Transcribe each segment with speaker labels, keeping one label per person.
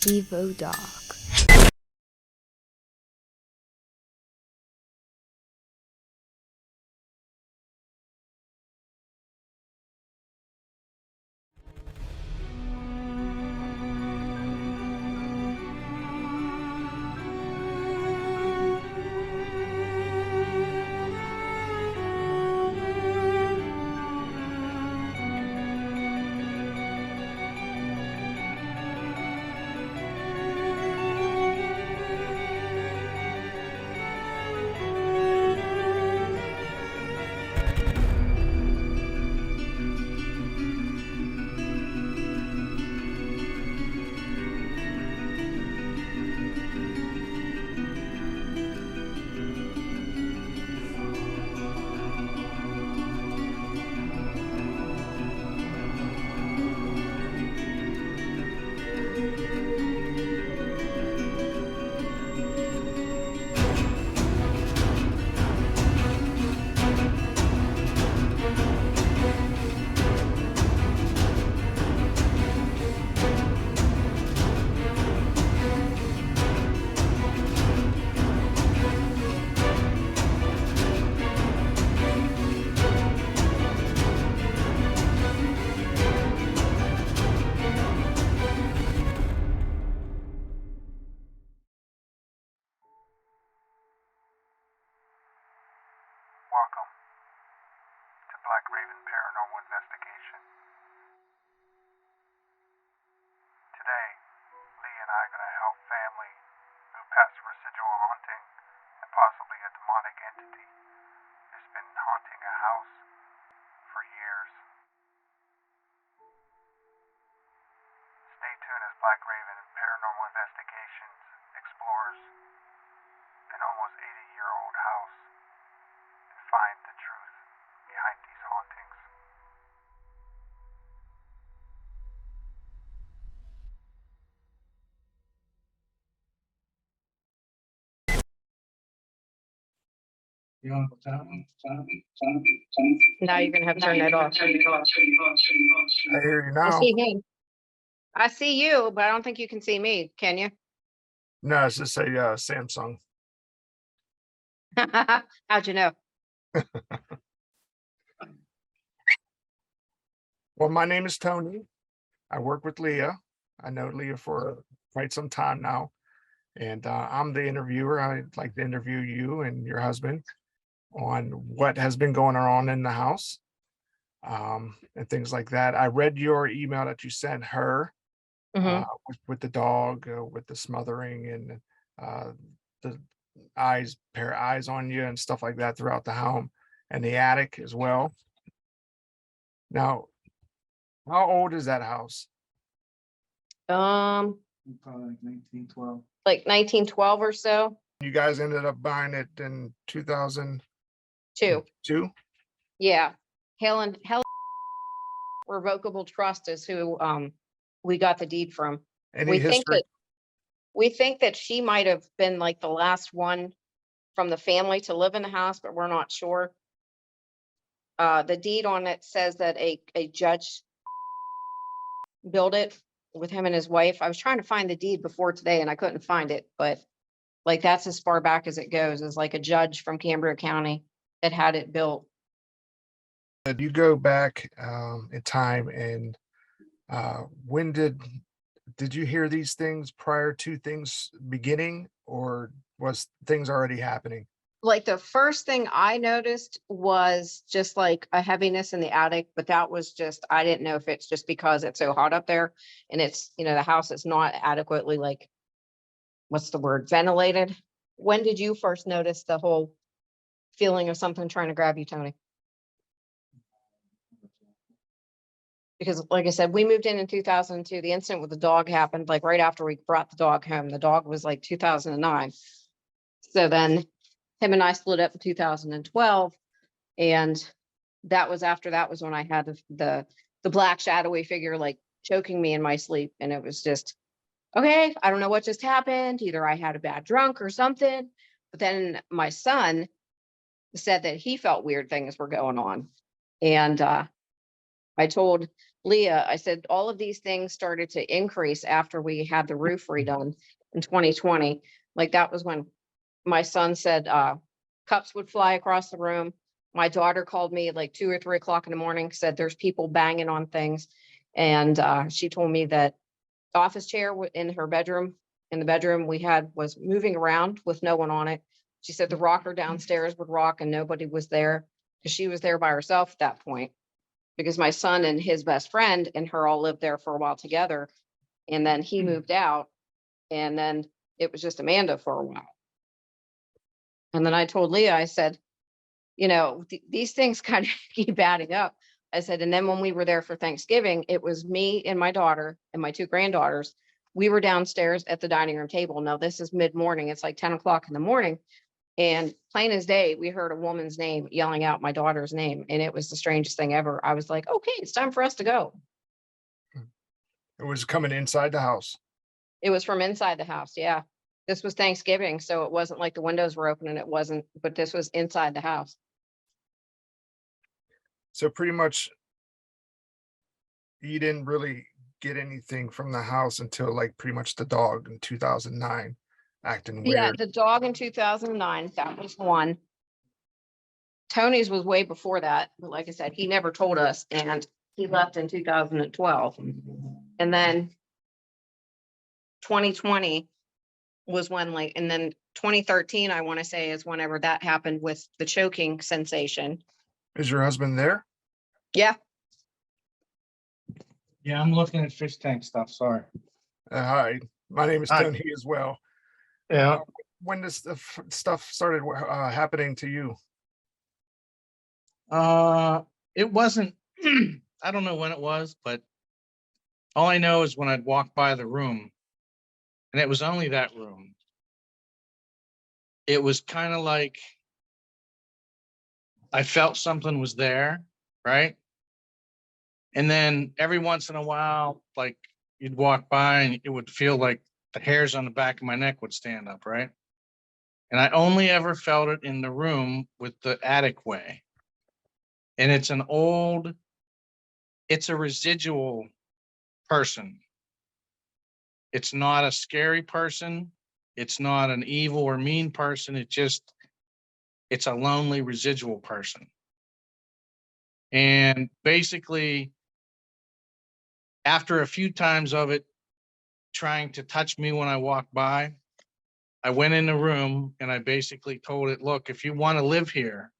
Speaker 1: Evo Dog.
Speaker 2: Welcome to Black Raven Paranormal Investigation. Today, Lee and I are going to help family move past a residual haunting and possibly a demonic entity who's been haunting a house for years. Stay tuned as Black Raven Paranormal Investigations explores an almost 80-year-old house and find the truth behind these hauntings.
Speaker 3: Now you're gonna have to turn that off.
Speaker 2: I hear you
Speaker 3: I
Speaker 2: now.
Speaker 3: see him. I see you, but I don't think you can see me. Can you?
Speaker 2: No, it's just a Samsung.
Speaker 3: How'd you know?
Speaker 2: Well, my name is Tony. I work with Leah. I know Leah for quite some time now. And I'm the interviewer. I'd like to interview you and your husband on what has been going on in the house and things like that. I read your email that you sent her
Speaker 3: Mhm.
Speaker 2: with the dog, with the smothering and the pair of eyes on you and stuff like that throughout the home and the attic as well. Now, how old is that house?
Speaker 3: Probably
Speaker 4: Probably like 1912.
Speaker 3: like 1912 or so.
Speaker 2: You guys ended up buying it in 2002.
Speaker 3: Two. Yeah. Helen Revocable Trust is who we got the deed from.
Speaker 2: Any
Speaker 3: We think
Speaker 2: history?
Speaker 3: that we think that she might have been like the last one from the family to live in the house, but we're not sure. The deed on it says that a judge built it with him and his wife. I was trying to find the deed before today and I couldn't find it, but like that's as far back as it goes, is like a judge from Cambria County that had it built.
Speaker 2: You go back in time and when did you hear these things prior to things beginning, or was things already happening?
Speaker 3: Like the first thing I noticed was just like a heaviness in the attic, but that was just, I didn't know if it's just because it's so hot up there and it's, the house is not adequately like, what's the word, ventilated. When did you first notice the whole feeling of something trying to grab you, Tony? Because like I said, we moved in 2002. The incident with the dog happened like right after we brought the dog home. The dog was like 2009. So then him and I split up in 2012. And that was when I had the black shadowy figure like choking me in my sleep. And it was just, okay, I don't know what just happened. Either I had a bad drunk or something. But then my son said that he felt weird things were going on. And I told Leah, I said, all of these things started to increase after we had the roof redone in 2020. Like that was when my son said, cups would fly across the room. My daughter called me at like 2 or 3 o'clock in the morning, said there's people banging on things. And she told me that the office chair in her bedroom, in the bedroom we had, was moving around with no one on it. She said the rocker downstairs would rock and nobody was there because she was there by herself at that point. Because my son and his best friend and her all lived there for a while together. And then he moved out and then it was just Amanda for a while. And then I told Leah, I said, you know, these things kind of keep adding up. I said, and then when we were there for Thanksgiving, it was me and my daughter and my 2 granddaughters. We were downstairs at the dining room table. Now this is mid-morning. It's like 10 o'clock in the morning. And plain as day, we heard a woman's name yelling out my daughter's name. And it was the strangest thing ever. I was like, okay, it's time for us to go.
Speaker 2: It was coming inside the house.
Speaker 3: It was from inside the house. Yeah. This was Thanksgiving. So it wasn't like the windows were open and it wasn't, but this was inside the house.
Speaker 2: So pretty much you didn't really get anything from the house until like pretty much the dog in 2009 acting
Speaker 3: Yeah,
Speaker 2: weird.
Speaker 3: the dog in 2009, that was one. Tony's was way before that, but like I said, he never told us and he left in 2012. And then 2020 was when like, and then 2013, I want to say is whenever that happened with the choking sensation.
Speaker 2: Is your husband there?
Speaker 3: Yeah,
Speaker 4: Yeah, I'm looking at fish tank stuff, sorry.
Speaker 2: Hi, my name is
Speaker 4: Hi.
Speaker 2: Tony as well.
Speaker 4: Yeah,
Speaker 2: When this stuff started happening to you?
Speaker 4: it wasn't, I don't know when it was, but all I know is when I'd walk by the room, and it was only that room, it was kind of like I felt something was there, right? And then every once in a while, like you'd walk by and it would feel like the hairs on the back of my neck would stand up, right? And I only ever felt it in the room with the attic way. And it's a residual person. It's not a scary person. It's not an evil or mean person. It's a lonely residual person. And basically, after a few times of it trying to touch me when I walked by, I went in the room and I basically told it, look, if you want to live here,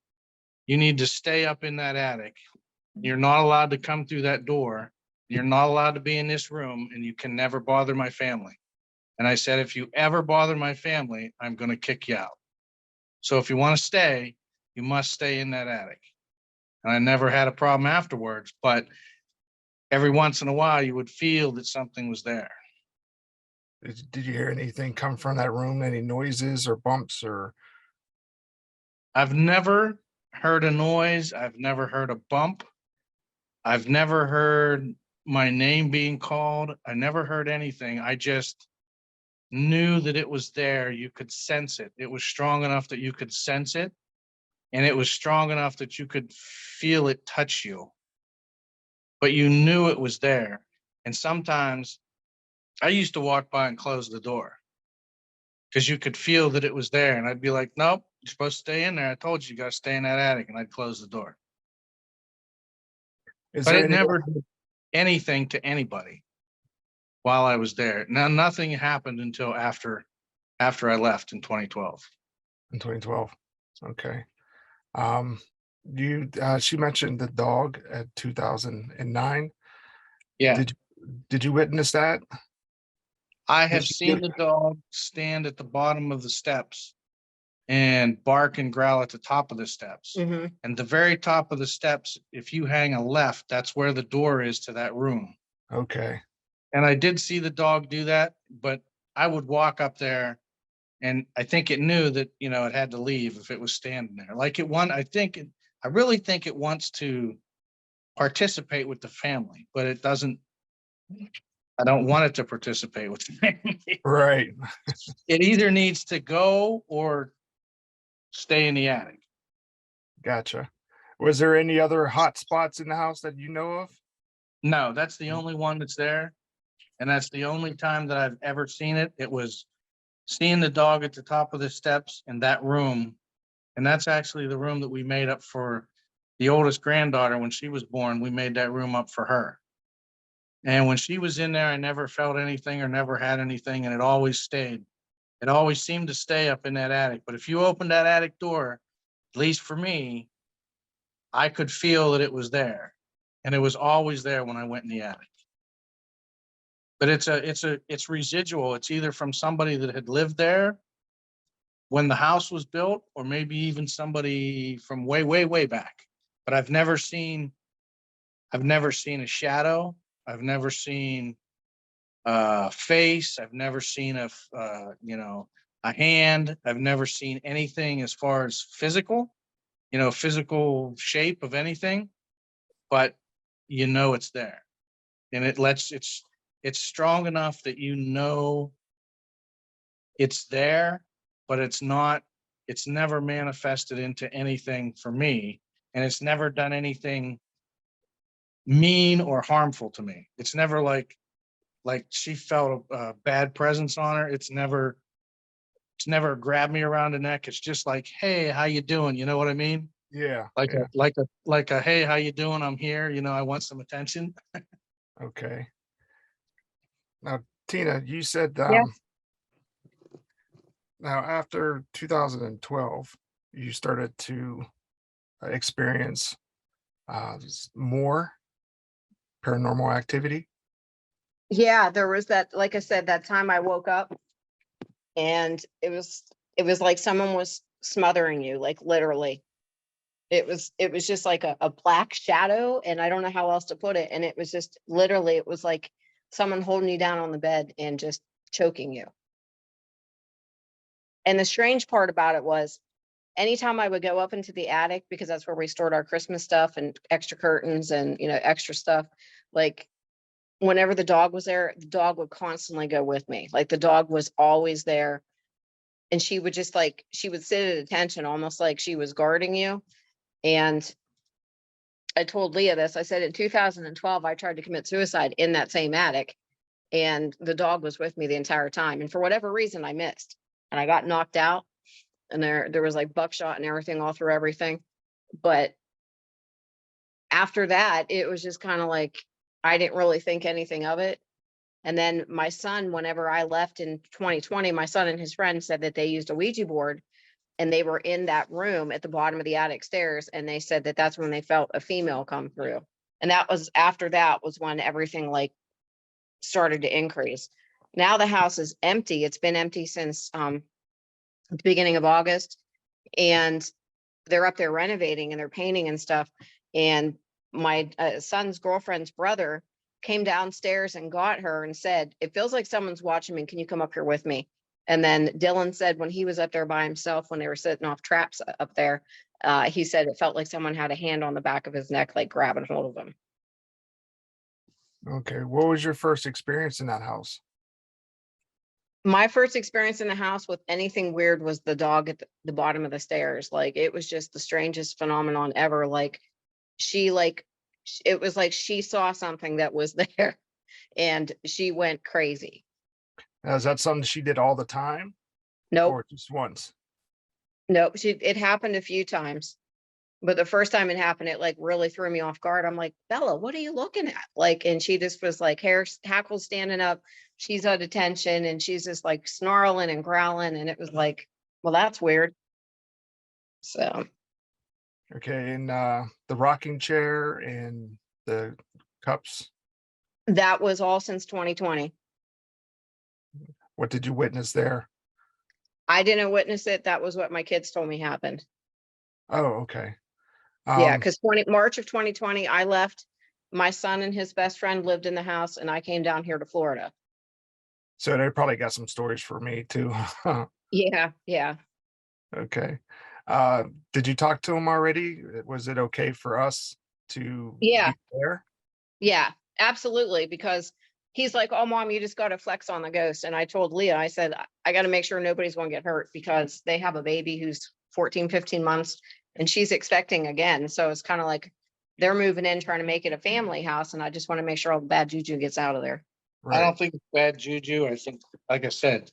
Speaker 4: you need to stay up in that attic. You're not allowed to come through that door. You're not allowed to be in this room, and you can never bother my family. And I said, if you ever bother my family, I'm going to kick you out. So if you want to stay, you must stay in that attic. And I never had a problem afterwards, but every once in a while you would feel that something was there.
Speaker 2: Did you hear anything come from that room? Any noises or bumps or?
Speaker 4: I've never heard a noise. I've never heard a bump. I've never heard my name being called. I never heard anything. I just knew that it was there. You could sense it. It was strong enough that you could sense it. And it was strong enough that you could feel it touch you. But you knew it was there. And sometimes I used to walk by and close the door because you could feel that it was there. And I'd be like, nope, you're supposed to stay in there. I told you, you got to stay in that attic. And I'd close the door.
Speaker 2: Is
Speaker 4: But
Speaker 2: there
Speaker 4: it
Speaker 2: any?
Speaker 4: never did anything to anybody while I was there. Now, nothing happened until after I left in 2012.
Speaker 2: In 2012. Okay. She mentioned the dog at 2009.
Speaker 4: Yeah.
Speaker 2: Did you witness that?
Speaker 4: I
Speaker 2: Did
Speaker 4: have
Speaker 2: she
Speaker 4: seen
Speaker 2: give-
Speaker 4: the dog stand at the bottom of the steps and bark and growl at the top of the steps.
Speaker 3: mm-hmm.
Speaker 4: And the very top of the steps, if you hang a left, that's where the door is to that room.
Speaker 2: Okay.
Speaker 4: And I did see the dog do that, but I would walk up there and I think it knew that, it had to leave if it was standing there. Like I really think it wants to participate with the family, but it doesn't. I don't want it to participate with the family.
Speaker 2: Right.
Speaker 4: It either needs to go or stay in the attic.
Speaker 2: Gotcha. Was there any other hot spots in the house that you know of?
Speaker 4: No, that's the only one that's there. And that's the only time that I've ever seen it. It was seeing the dog at the top of the steps in that room. And that's actually the room that we made up for the oldest granddaughter. When she was born, we made that room up for her. And when she was in there, I never felt anything or never had anything, and it always stayed. It always seemed to stay up in that attic. But if you opened that attic door, at least for me, I could feel that it was there. And it was always there when I went in the attic. But it's residual. It's either from somebody that had lived there when the house was built, or maybe even somebody from way, way, way back. But I've never seen a shadow. I've never seen a face. I've never seen a hand. I've never seen anything as far as physical, physical shape of anything, but it's there. And it's strong enough that it's there, but it's never manifested into anything for me. And it's never done anything mean or harmful to me. It's never like she felt a bad presence on her. It's never grabbed me around the neck. It's just like, hey, how you doing? You know what I mean?
Speaker 2: Yeah.
Speaker 4: Like
Speaker 2: Yeah.
Speaker 4: a hey, how you doing? I'm here. I want some attention.
Speaker 2: Okay. Now, Tina, you said,
Speaker 3: Yeah.
Speaker 2: now after 2012, you started to experience more paranormal activity.
Speaker 3: Yeah, there was that, like I said, that time I woke up and it was like someone was smothering you, like literally. It was just like a black shadow, and I don't know how else to put it. And it was just literally, it was like someone holding you down on the bed and just choking you. And the strange part about it was anytime I would go up into the attic, because that's where we stored our Christmas stuff and extra curtains and extra stuff, like whenever the dog was there, the dog would constantly go with me. Like the dog was always there. And she would just she would sit at attention, almost like she was guarding you. And I told Leah this. I said in 2012, I tried to commit suicide in that same attic, and the dog was with me the entire time. And for whatever reason, I missed, and I got knocked out. And there was like buckshot and everything all through everything. But after that, it was just kind of like I didn't really think anything of it. And then my son, whenever I left in 2020, my son and his friend said that they used a Ouija board, and they were in that room at the bottom of the attic stairs. And they said that that's when they felt a female come through. And that was after that was when everything started to increase. Now the house is empty. It's been empty since the beginning of August. And they're up there renovating and they're painting and stuff. And my son's girlfriend's brother came downstairs and got her and said, it feels like someone's watching me. Can you come up here with me? And then Dylan said when he was up there by himself, when they were sitting off traps up there, he said it felt like someone had a hand on the back of his neck, like grabbing hold of him.
Speaker 2: Okay. What was your first experience in that house?
Speaker 3: My first experience in the house with anything weird was the dog at the bottom of the stairs. Like it was just the strangest phenomenon ever. It was like she saw something that was there and she went crazy.
Speaker 2: Now, is that something she did all the time
Speaker 3: Nope.
Speaker 2: or just once?
Speaker 3: Nope. It happened a few times, but the first time it happened, it really threw me off guard. I'm like, Bella, what are you looking at? And she just was like hackles standing up. She's at attention and she's just snarling and growling. And it was like, well, that's weird. So.
Speaker 2: Okay. And the rocking chair and the cups,
Speaker 3: That was all since 2020.
Speaker 2: what did you witness there?
Speaker 3: I didn't witness it. That was what my kids told me happened.
Speaker 2: Oh, okay.
Speaker 3: Yeah, because March of 2020, I left. My son and his best friend lived in the house, and I came down here to Florida.
Speaker 2: So they probably got some stories for me too.
Speaker 3: Yeah, yeah.
Speaker 2: Okay. Did you talk to him already? Was it okay for us to
Speaker 3: Yeah.
Speaker 2: be there?
Speaker 3: Yeah, absolutely. Because he's like, oh, Mom, you just got to flex on the ghost. And I told Leah, I said, I got to make sure nobody's going to get hurt because they have a baby who's 14, 15 months and she's expecting again. So it's kind of like, they're moving in, trying to make it a family house, and I just want to make sure all the bad juju gets out of there.
Speaker 4: I
Speaker 2: Right.
Speaker 4: don't think it's bad juju. I think, like I said,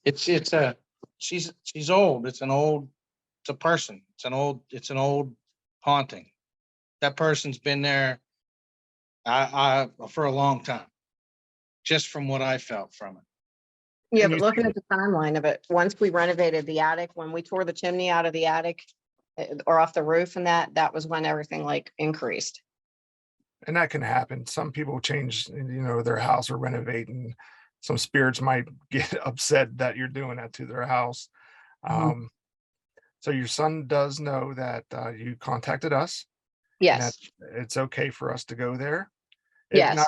Speaker 4: it's a, she's old. It's a person. It's an old haunting. That person's been there for a long time, just from what I felt from it.
Speaker 3: Yeah,
Speaker 2: And
Speaker 3: but
Speaker 2: you
Speaker 3: looking
Speaker 2: think-
Speaker 3: at the timeline of it, once we renovated the attic, when we tore the chimney out of the attic or off the roof and that was when everything like increased.
Speaker 2: And that can happen. Some people change, their house or renovate, and some spirits might get upset that you're doing that to their house.
Speaker 3: Mhm.
Speaker 2: So your son does know that you contacted us, and that
Speaker 3: Yes,
Speaker 2: it's okay for us to go there. Now,
Speaker 3: yes.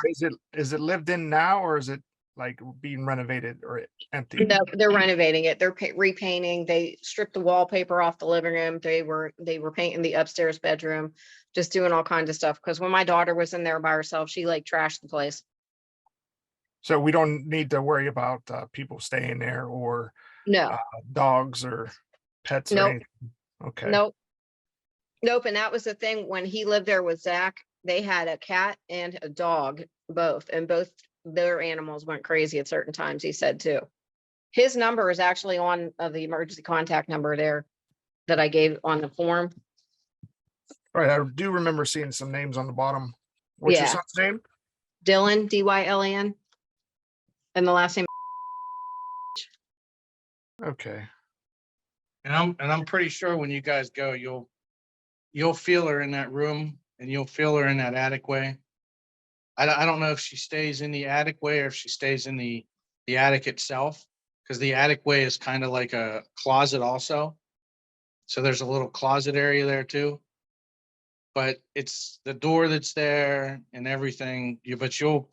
Speaker 2: is it lived in now, or is it like being renovated or empty?
Speaker 3: No, they're renovating it. They're repainting. They stripped the wallpaper off the living room. They were painting the upstairs bedroom, just doing all kinds of stuff. Because when my daughter was in there by herself, she like trashed the place.
Speaker 2: So we don't need to worry about people staying there, or
Speaker 3: No,
Speaker 2: dogs or pets or
Speaker 3: nope,
Speaker 2: anything. Okay.
Speaker 3: nope, nope. And that was the thing when he lived there with Zach. They had a cat and a dog, both, and both their animals went crazy at certain times. He said too. His number is actually on the emergency contact number there that I gave on the form.
Speaker 2: All right. I do remember seeing some names on the bottom. What's your
Speaker 3: Yeah.
Speaker 2: son's name?
Speaker 3: Dylan, Dylan, and the last name.
Speaker 2: Okay.
Speaker 4: And I'm pretty sure when you guys go, you'll feel her in that room, and you'll feel her in that attic way. I don't know if she stays in the attic way or if she stays in the attic itself, because the attic way is kind of like a closet also. So there's a little closet area there too. But it's the door that's there and everything. But you'll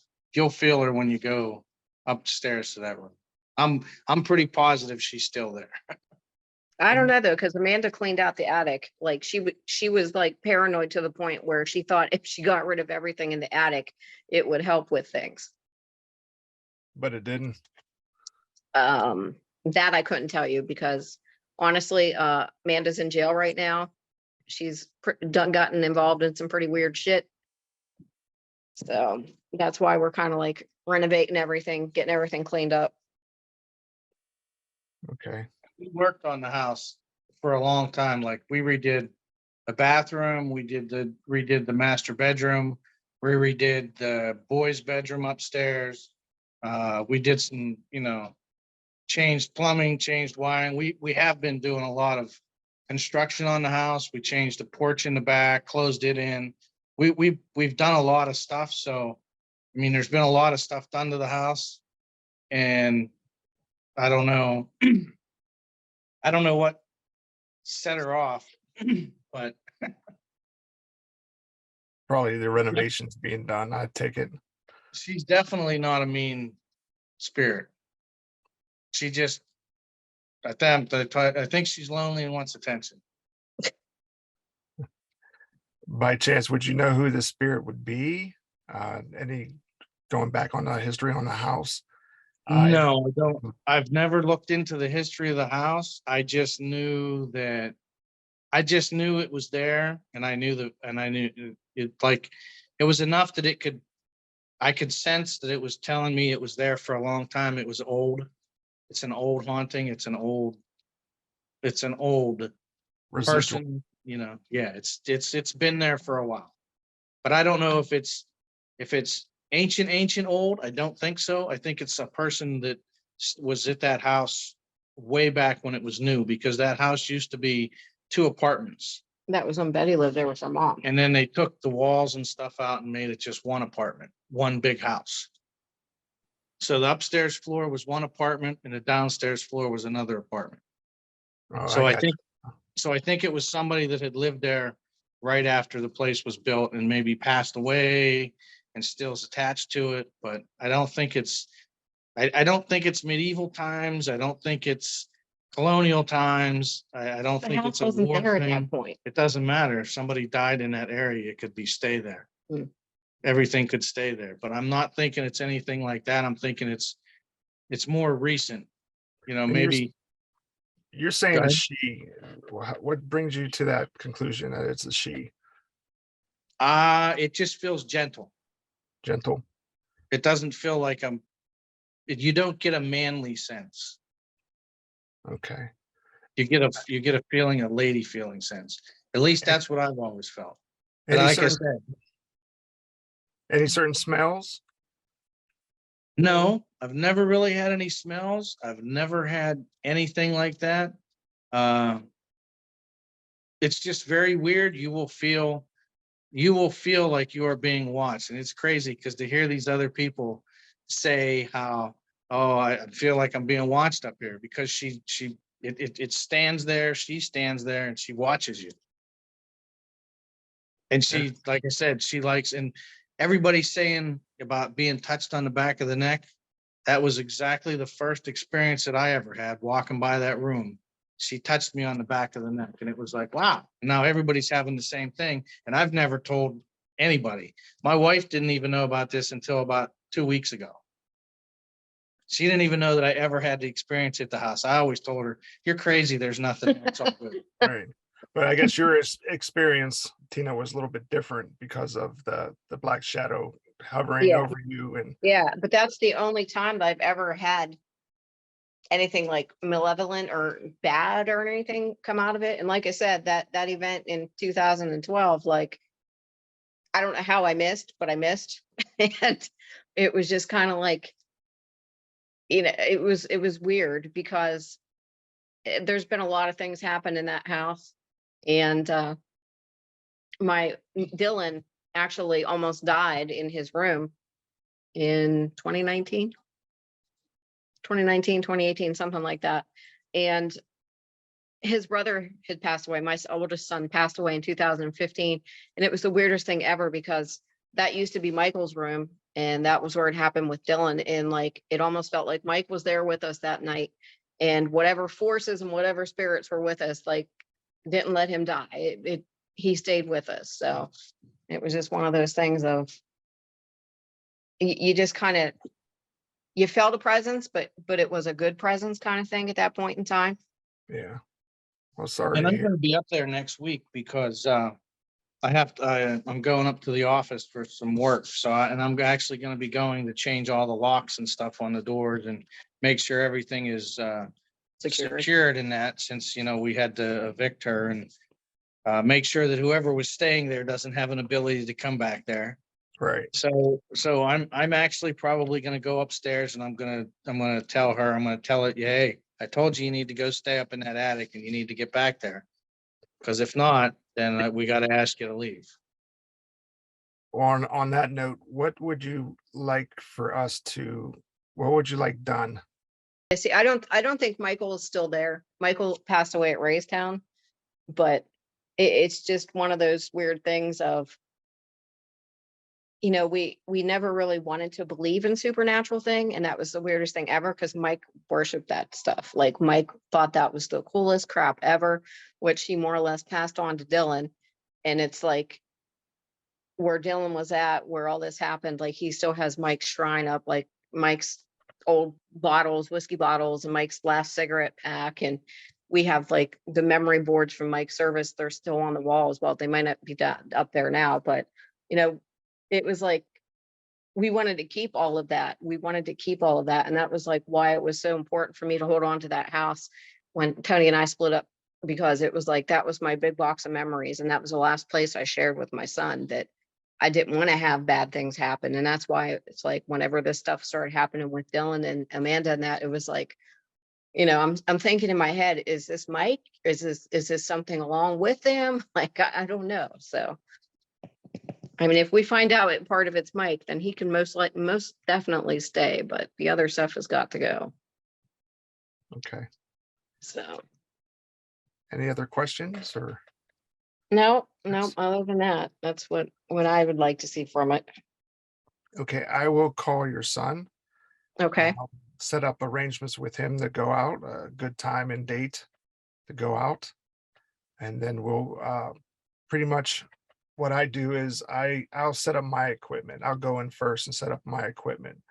Speaker 4: feel her when you go upstairs to that room. I'm pretty positive she's still there.
Speaker 3: I don't know though, because Amanda cleaned out the attic. Like she was like paranoid to the point where she thought if she got rid of everything in the attic, it would help with things.
Speaker 2: But it didn't.
Speaker 3: That I couldn't tell you because honestly, Amanda's in jail right now. She's gotten involved in some pretty weird shit. So that's why we're kind of like renovating everything, getting everything cleaned up.
Speaker 2: Okay.
Speaker 4: We worked on the house for a long time. Like we redid the bathroom, we redid the master bedroom, we redid the boys' bedroom upstairs. We did some, changed plumbing, changed wiring. We have been doing a lot of construction on the house. We changed the porch in the back, closed it in. We've done a lot of stuff. So I mean, there's been a lot of stuff done to the house, and I don't know. I don't know what set her off, but
Speaker 2: Probably the renovations being done. I take it.
Speaker 4: she's definitely not a mean spirit. She just, I think she's lonely and wants attention.
Speaker 2: By chance, would you know who the spirit would be? Any going back on the history on the house?
Speaker 4: No, I don't. I've never looked into the history of the house. I just knew it was there, and I knew it like it was enough that I could sense that it was telling me it was there for a long time. It was old. It's an old haunting. It's an old
Speaker 2: Residual.
Speaker 4: person, yeah, it's been there for a while. But I don't know if it's ancient old. I don't think so. I think it's a person that was at that house way back when it was new, because that house used to be 2 apartments.
Speaker 3: That was when Betty lived there with her mom.
Speaker 4: And then they took the walls and stuff out and made it just 1 apartment, 1 big house. So the upstairs floor was 1 apartment and the downstairs floor was another apartment.
Speaker 2: Oh,
Speaker 4: So I
Speaker 2: got
Speaker 4: think it was somebody that had lived there right after the place was built and maybe passed away and still is attached to it. But I don't think it's medieval times. I don't think it's colonial times. I don't
Speaker 3: The
Speaker 4: think
Speaker 3: house
Speaker 4: it's a
Speaker 3: wasn't
Speaker 4: war
Speaker 3: there at
Speaker 4: thing.
Speaker 3: that point.
Speaker 4: It doesn't matter. If somebody died in that area, it could stay there.
Speaker 3: Mm.
Speaker 4: Everything could stay there. But I'm not thinking it's anything like that. I'm thinking it's more recent.
Speaker 2: And
Speaker 4: Maybe.
Speaker 2: you're saying a she. What brings you to that conclusion that it's a she?
Speaker 4: It just feels gentle.
Speaker 2: Gentle?
Speaker 4: It doesn't feel like you don't get a manly sense.
Speaker 2: Okay.
Speaker 4: You get a feeling, a lady feeling sense. At least that's what I've always felt. And
Speaker 2: Any
Speaker 4: like I
Speaker 2: certain,
Speaker 4: said,
Speaker 2: any certain smells?
Speaker 4: no, I've never really had any smells. I've never had anything like that. Uh, it's just very weird. You will feel like you are being watched. And it's crazy because to hear these other people say how, oh, I feel like I'm being watched up here, because it stands there, she stands there and she watches you. And
Speaker 2: Yeah.
Speaker 4: she, like I said, she likes, and everybody's saying about being touched on the back of the neck. That was exactly the first experience that I ever had walking by that room. She touched me on the back of the neck, and it was like, wow. Now everybody's having the same thing. And I've never told anybody. My wife didn't even know about this until about 2 weeks ago. She didn't even know that I ever had the experience at the house. I always told her, you're crazy. There's nothing. It's all good.
Speaker 2: Right. But I guess your experience, Tina, was a little bit different because of the black shadow hovering
Speaker 3: Yeah.
Speaker 2: over you. And
Speaker 3: Yeah, but that's the only time that I've ever had anything like malevolent or bad or anything come out of it. And like I said, that event in 2012, like, I don't know how I missed, but I missed. And it was just kind of like, it was weird because there's been a lot of things happen in that house. And my Dylan actually almost died in his room in 2018, something like that. And his brother had passed away. My oldest son passed away in 2015. And it was the weirdest thing ever because that used to be Michael's room. And that was where it happened with Dylan. And like, it almost felt like Mike was there with us that night. And whatever forces and whatever spirits were with us, like, didn't let him die. He stayed with us. So it was just one of those things of, you just kind of, you felt a presence, but it was a good presence kind of thing at that point in time.
Speaker 2: yeah, well, sorry
Speaker 4: And
Speaker 2: to
Speaker 4: I'm
Speaker 2: hear.
Speaker 4: going to be up there next week because I'm going up to the office for some work. And I'm actually going to be going to change all the locks and stuff on the doors and make sure everything is
Speaker 3: Security.
Speaker 4: secured in that, since, we had to evict her, and make sure that whoever was staying there doesn't have an ability to come back there.
Speaker 2: Right.
Speaker 4: So I'm actually probably going to go upstairs, and I'm going to tell her, hey, I told you need to go stay up in that attic and you need to get back there. Because if not, then we got to ask you to leave.
Speaker 2: On that note, what would you like what would you like done?
Speaker 3: See, I don't think Michael is still there. Michael passed away at Raystown, but it's just one of those weird things of, we never really wanted to believe in supernatural thing. And that was the weirdest thing ever because Mike worshiped that stuff. Like, Mike thought that was the coolest crap ever, which he more or less passed on to Dylan. And it's like, where Dylan was at, where all this happened, like, he still has Mike's shrine up, like Mike's old bottles, whiskey bottles, and Mike's last cigarette pack. And we have like the memory boards from Mike's service. They're still on the walls. Well, they might not be up there now, but it was like, we wanted to keep all of that. We wanted to keep all of that. And that was like why it was so important for me to hold on to that house when Tony and I split up, because it was like, that was my big box of memories. And that was the last place I shared with my son, that I didn't want to have bad things happen. And that's why it's like, whenever this stuff started happening with Dylan and Amanda and that, it was like, I'm thinking in my head, is this Mike? Is this something along with them? Like, I don't know. So, I mean, if we find out part of it's Mike, then he can most definitely stay, but the other stuff has got to go.
Speaker 2: Okay.
Speaker 3: So,
Speaker 2: Any other questions or?
Speaker 3: no,
Speaker 2: Yes.
Speaker 3: other than that, that's what I would like to see from it.
Speaker 2: Okay, I will call your son.
Speaker 3: Okay.
Speaker 2: I'll set up arrangements with him to go out, a good time and date to go out. And then we'll pretty much what I do is I'll set up my equipment. I'll go in first and set up my equipment.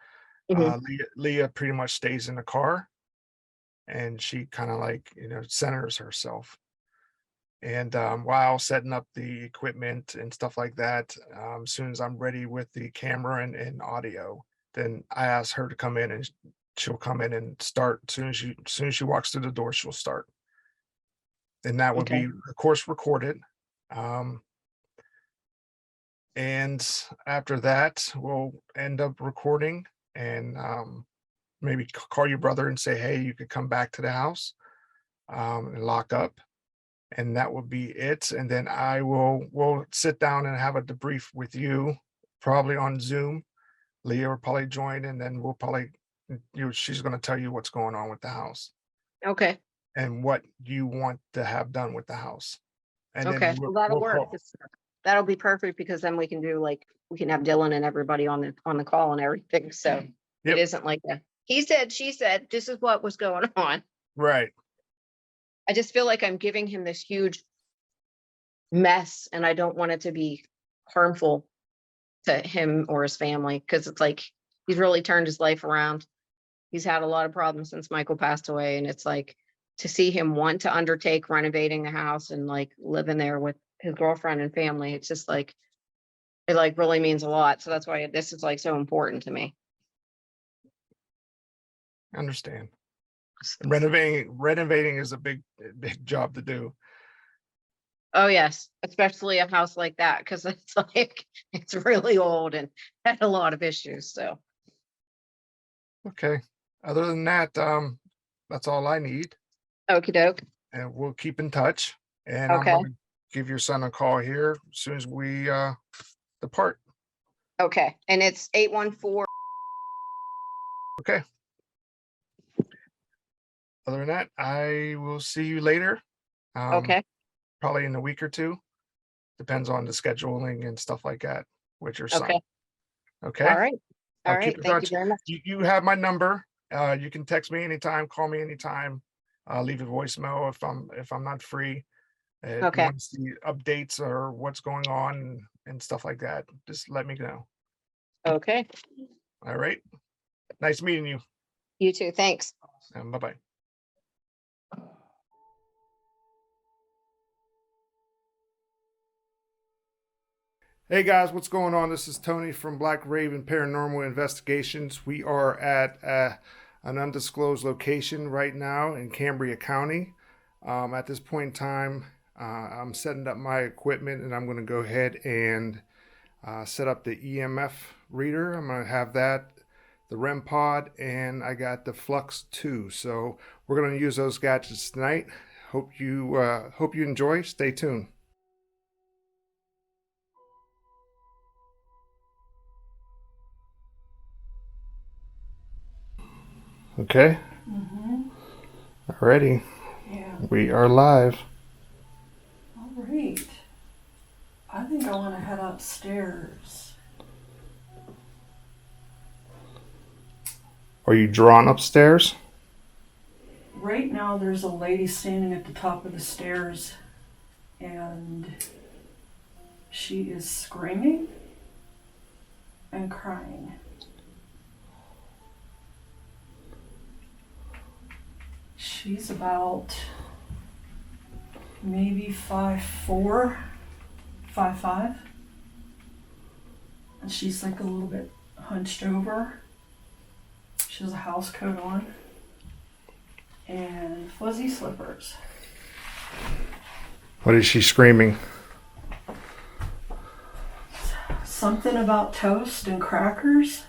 Speaker 3: Mhm.
Speaker 2: Leah pretty much stays in the car and she kind of like, centers herself. And while setting up the equipment and stuff like that, as soon as I'm ready with the camera and audio, then I ask her to come in, and she'll come in and start. As soon as she walks through the door, she'll start. And that would
Speaker 3: Okay.
Speaker 2: be, of course, recorded. Um, and after that, we'll end up recording, and maybe call your brother and say, hey, you could come back to the house, and lock up, and that will be it. And then we'll sit down and have a debrief with you, probably on Zoom. Leah will probably join, and then we'll probably she's going to tell you what's going on with the house
Speaker 3: Okay.
Speaker 2: and what you want to have done with the house. And
Speaker 3: Okay.
Speaker 2: then
Speaker 3: Well, that'll work.
Speaker 2: call.
Speaker 3: That'll be perfect because then we can do like, we can have Dylan and everybody on the call and everything. So
Speaker 2: Yep.
Speaker 3: it isn't like a, he said, she said, this is what was going on.
Speaker 2: Right.
Speaker 3: I just feel like I'm giving him this huge mess and I don't want it to be harmful to him or his family, because it's like he's really turned his life around. He's had a lot of problems since Michael passed away, and it's like to see him want to undertake renovating the house and like living there with his girlfriend and family. It's just like it like really means a lot. So that's why this is like so important to me.
Speaker 2: I understand. Renovating is a big job to do.
Speaker 3: Oh yes, especially a house like that, because it's like it's really old and had a lot of issues. So
Speaker 2: Okay. Other than that, that's all I need.
Speaker 3: okie doke.
Speaker 2: And we'll keep in touch. And I'm
Speaker 3: Okay.
Speaker 2: gonna give your son a call here as soon as we depart.
Speaker 3: Okay. And it's 814.
Speaker 2: Okay. Other than that, I will see you later.
Speaker 3: Okay.
Speaker 2: Probably in a week or two. Depends on the scheduling and stuff like that with your son.
Speaker 3: Okay.
Speaker 2: Okay.
Speaker 3: All right. All
Speaker 2: I'll
Speaker 3: right.
Speaker 2: keep in
Speaker 3: Thank you
Speaker 2: touch.
Speaker 3: very much.
Speaker 2: You have my number. You can text me anytime, call me anytime. Leave a voicemail if I'm not free. If you
Speaker 3: Okay.
Speaker 2: want to see updates or what's going on and stuff like that, just let me know.
Speaker 3: Okay.
Speaker 2: All right. Nice meeting you.
Speaker 3: You too. Thanks.
Speaker 2: And bye-bye. Hey guys, what's going on? This is Tony from Black Raven Paranormal Investigations. We are at an undisclosed location right now in Cambria County. At this point in time, I'm setting up my equipment, and I'm going to go ahead and set up the EMF reader. I'm going to have that, the REM pod, and I got the Flux 2. So we're going to use those gadgets tonight. Hope you enjoy. Stay tuned. Okay. Alrighty.
Speaker 1: Yeah.
Speaker 2: We are live.
Speaker 1: All right. I think I want to head upstairs.
Speaker 2: Are you drawn upstairs?
Speaker 1: Right now, there's a lady standing at the top of the stairs, and she is screaming and crying. She's about maybe 5'4", 5'5", and she's like a little bit hunched over. She has a house coat on and fuzzy slippers.
Speaker 2: What is she screaming?
Speaker 1: Something about toast and crackers.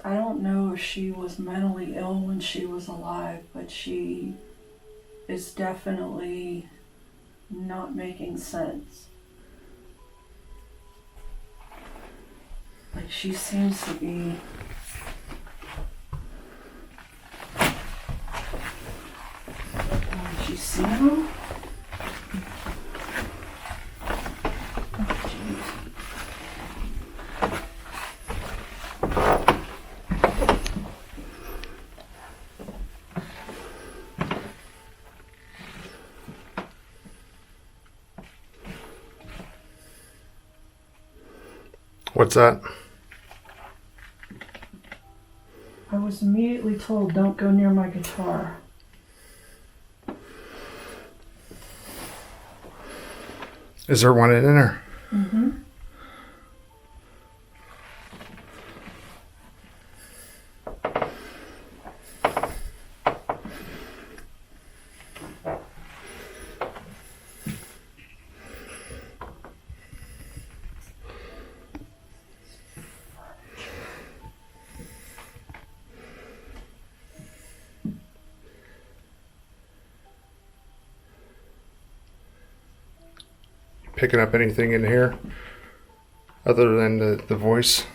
Speaker 1: I don't know if she was mentally ill when she was alive, but she is definitely not making sense. Like she seems to be she's single.
Speaker 2: What's that?
Speaker 1: I was immediately told, don't go near my guitar.
Speaker 2: Is there one in there?
Speaker 1: Mm-hmm.
Speaker 2: Picking up anything in here other than the voice?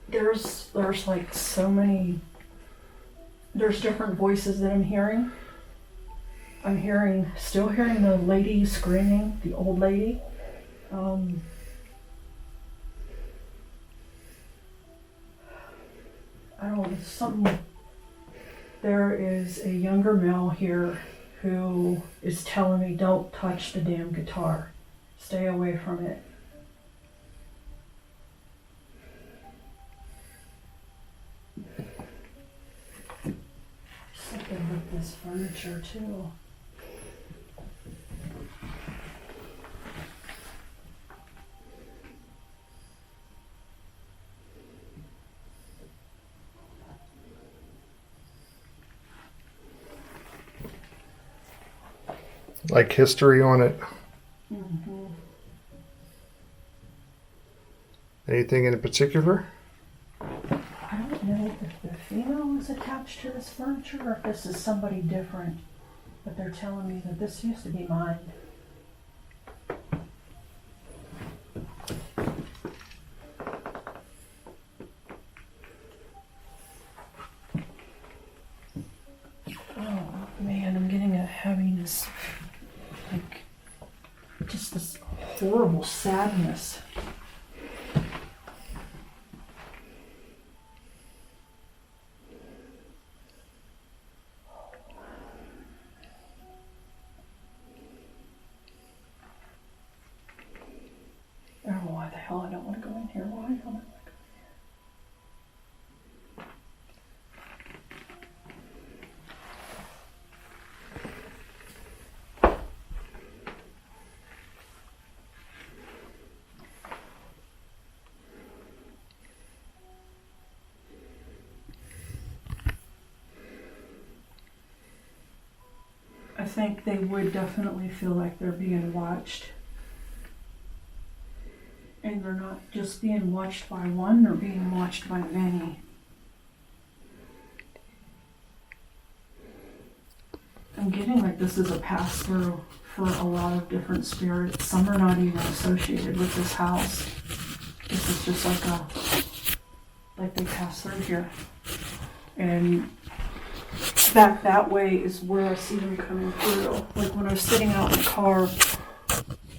Speaker 1: There's like so many, there's different voices that I'm hearing. Still hearing the lady screaming, the old lady. I don't know, something, there is a younger male here who is telling me, don't touch the damn guitar. Stay away from it. Something with this furniture too.
Speaker 2: Like history on it?
Speaker 1: Mm-hmm.
Speaker 2: Anything in particular?
Speaker 1: I don't know if the female is attached to this furniture or if this is somebody different, but they're telling me that this used to be mine. Oh man, I'm getting a heaviness, like just this horrible sadness. I don't know why the hell I don't want to go in here. Why don't I want to go I think they would definitely feel like they're being watched. And they're not just being watched by one, they're being watched by many. I'm getting like this is a pass-through for a lot of different spirits. Some are not even associated with this house. This is just like they pass through here. And back that way is where I see them coming through. Like when I was sitting out in the car,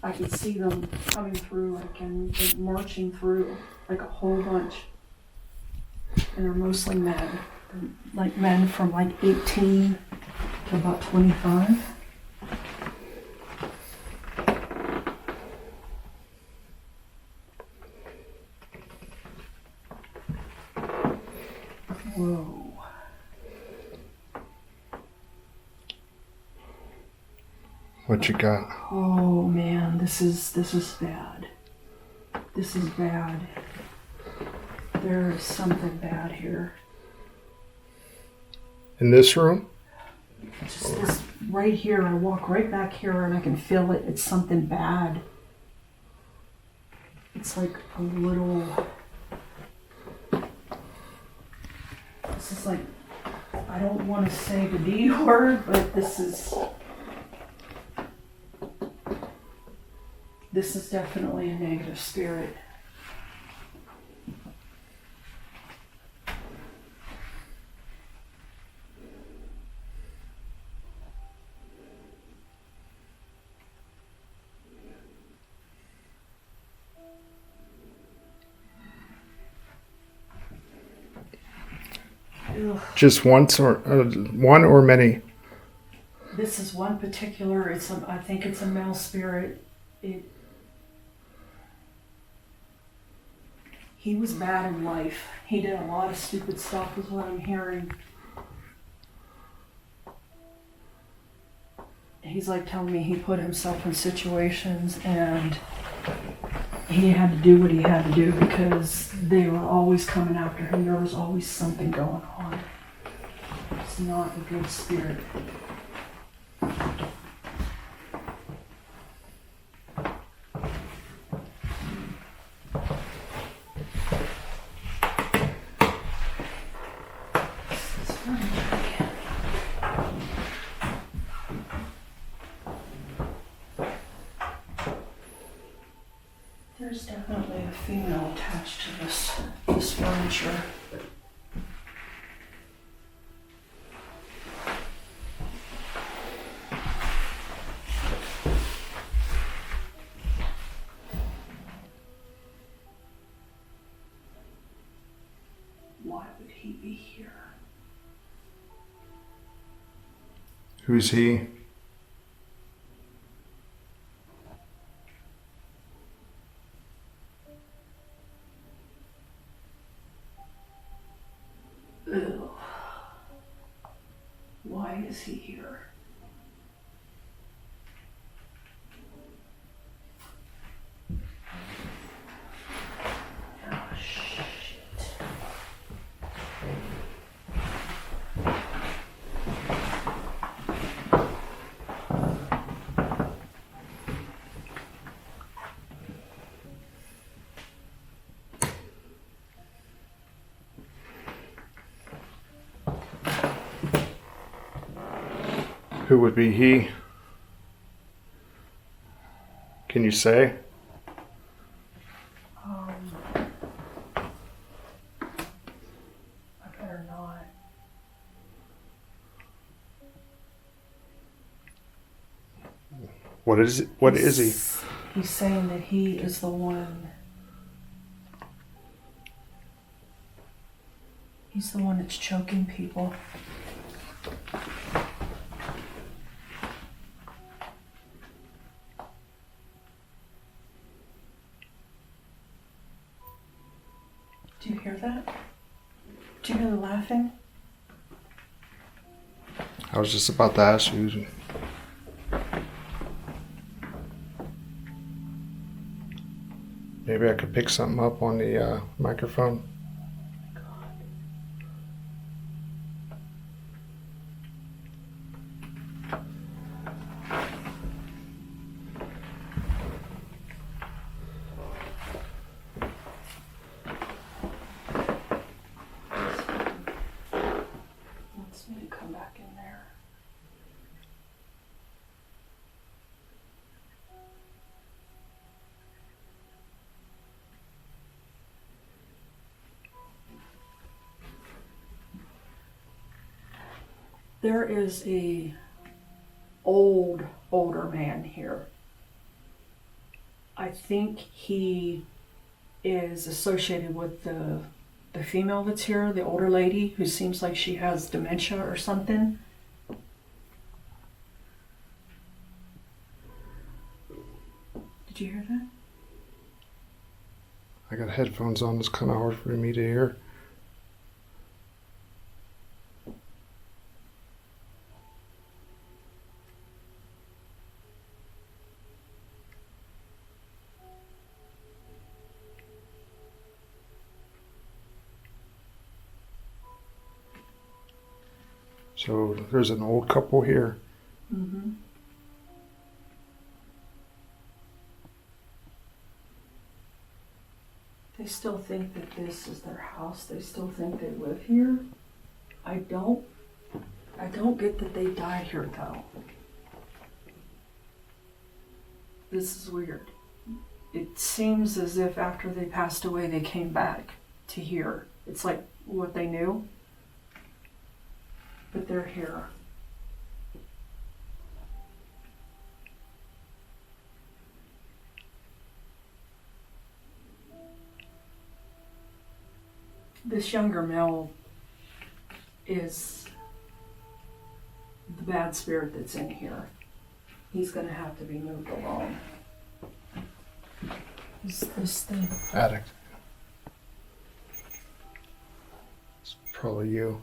Speaker 1: I could see them coming through, and they're marching through, like a whole bunch. And they're mostly men. Like men from like 18 to about 25. Whoa.
Speaker 2: What you got?
Speaker 1: Oh man, this is bad. This is bad. There is something bad here.
Speaker 2: In this room?
Speaker 1: Just this right here. I walk right back here and I can feel it. It's something bad. It's like a little. This is like, I don't want to say the D word, but this is definitely a negative spirit. Ugh.
Speaker 2: Just once or one or many?
Speaker 1: This is one particular. I think it's a male spirit. He was bad in life. He did a lot of stupid stuff, is what I'm hearing. He's like telling me he put himself in situations and he had to do what he had to do because they were always coming after him. There was always something going on. It's not a good spirit. This is furniture again. There's definitely a female attached to this furniture. Why would he be here?
Speaker 5: Who's he?
Speaker 1: Ew. Why is he here? Oh, shit.
Speaker 5: Who would be he? Can you say?
Speaker 1: I better not.
Speaker 5: What is it? What is he?
Speaker 1: He's saying that he is the one. He's the one that's choking people. Do you hear that? Do you hear the laughing?
Speaker 5: I was just about to ask you. Maybe I could pick something up on the microphone.
Speaker 1: Wants me to come back in there. There is a older man here. I think he is associated with the female that's here, the older lady who seems like she has dementia or something. Did you hear that?
Speaker 5: I got headphones on. It's kind of hard for me to hear. So there's an old couple here.
Speaker 1: Mm-hmm. They still think that this is their house. They still think they live here. I don't get that they died here though. This is weird. It seems as if after they passed away, they came back to here. It's like what they knew. But they're here. This younger male is the bad spirit that's in here. He's gonna have to be moved along. Is this the...
Speaker 5: Addict. probably you.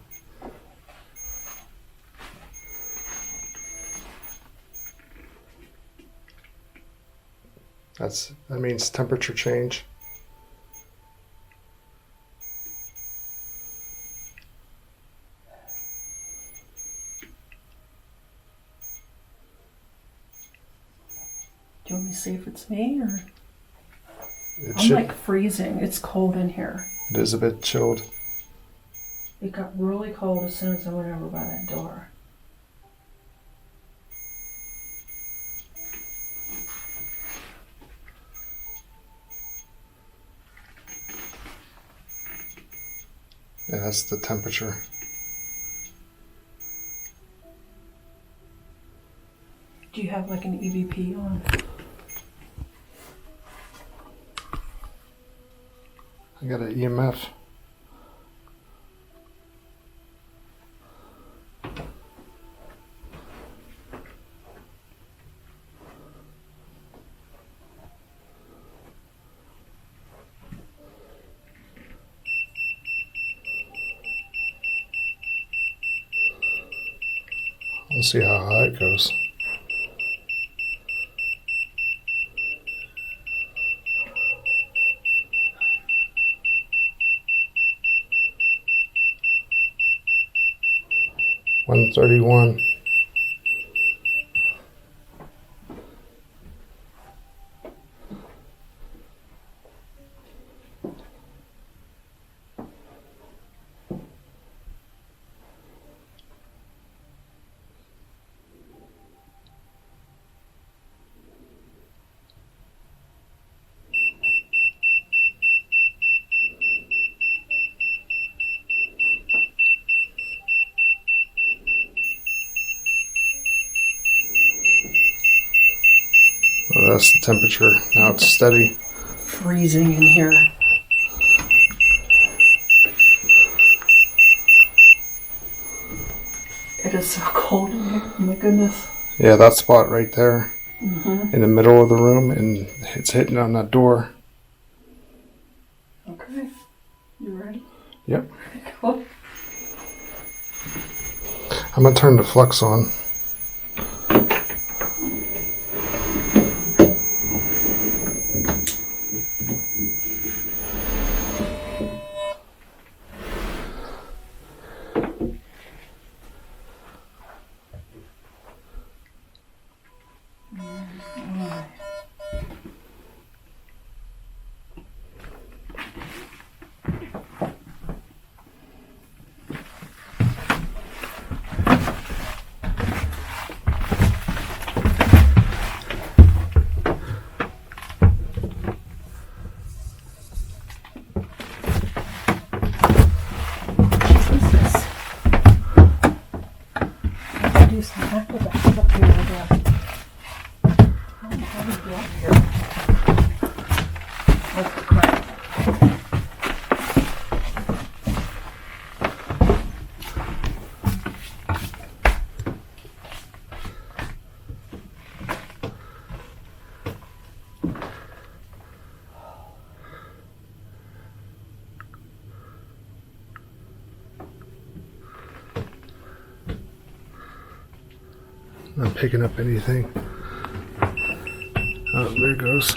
Speaker 5: That means temperature change.
Speaker 1: Do you want me to see if it's me or?
Speaker 5: It
Speaker 1: I'm
Speaker 5: should.
Speaker 1: like freezing. It's cold in here.
Speaker 5: It is a bit chilled.
Speaker 1: It got really cold as soon as I went over by that door.
Speaker 5: Yeah, that's the temperature.
Speaker 1: Do you have like an EVP on?
Speaker 5: I got an EMF. We'll see how high it goes. $131. Well, that's the temperature. Now it's steady.
Speaker 1: Freezing in here. It is so cold in here. Oh my goodness.
Speaker 5: Yeah, that spot right there
Speaker 1: Mm-hmm.
Speaker 5: in the middle of the room, and it's hitting on that door.
Speaker 1: Okay. You ready?
Speaker 5: Yep.
Speaker 1: Cool.
Speaker 5: I'm gonna turn the flux on.
Speaker 1: Jesus. I can do some acrobatics up here again. How do you get up here? Oh, crap.
Speaker 5: Not picking up anything. Oh, there it goes.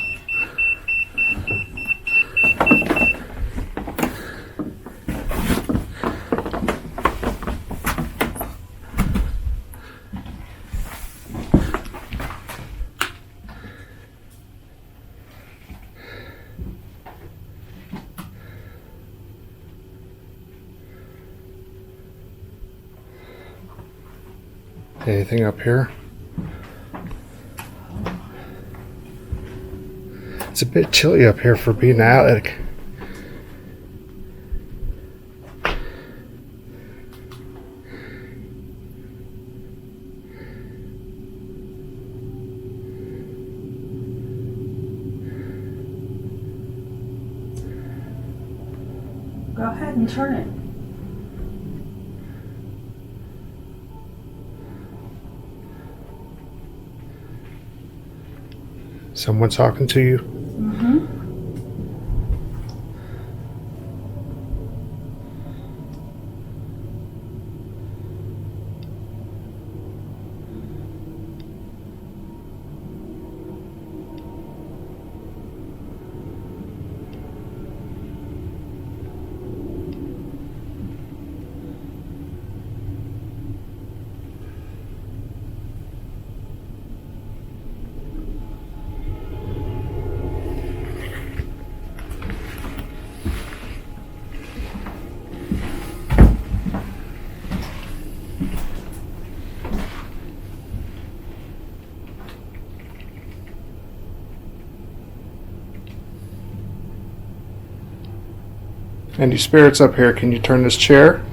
Speaker 5: Anything up here? It's a bit chilly up here for being an attic.
Speaker 1: Go ahead and turn it.
Speaker 5: Someone talking to you?
Speaker 1: Mm-hmm.
Speaker 5: Any spirits up here? Can you turn this chair?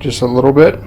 Speaker 5: Just a little bit.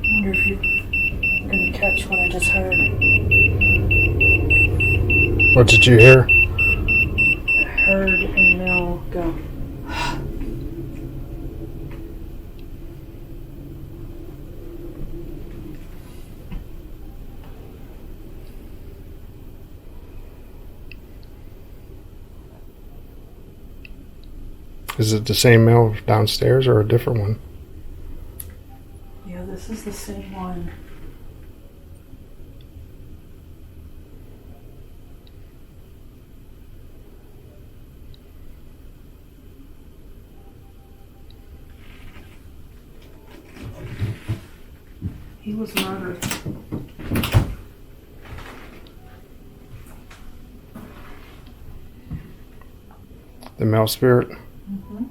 Speaker 1: I wonder if you're gonna catch what I just heard.
Speaker 5: What did you hear?
Speaker 1: I heard a male go.
Speaker 5: Is it the same male downstairs or a different one?
Speaker 1: Yeah, this is the same one. He was murdered.
Speaker 5: The male spirit?
Speaker 1: Mm-hmm.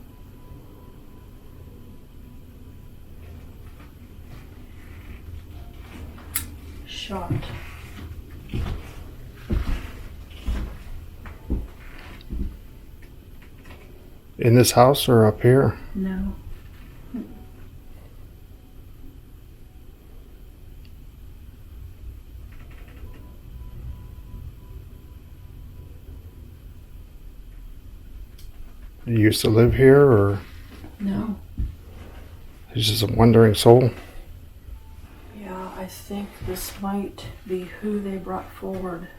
Speaker 1: Shot.
Speaker 5: In this house or up here?
Speaker 1: No.
Speaker 5: You used to live here, or
Speaker 1: No.
Speaker 5: he's just a wandering soul?
Speaker 1: Yeah, I think this might be who they brought forward.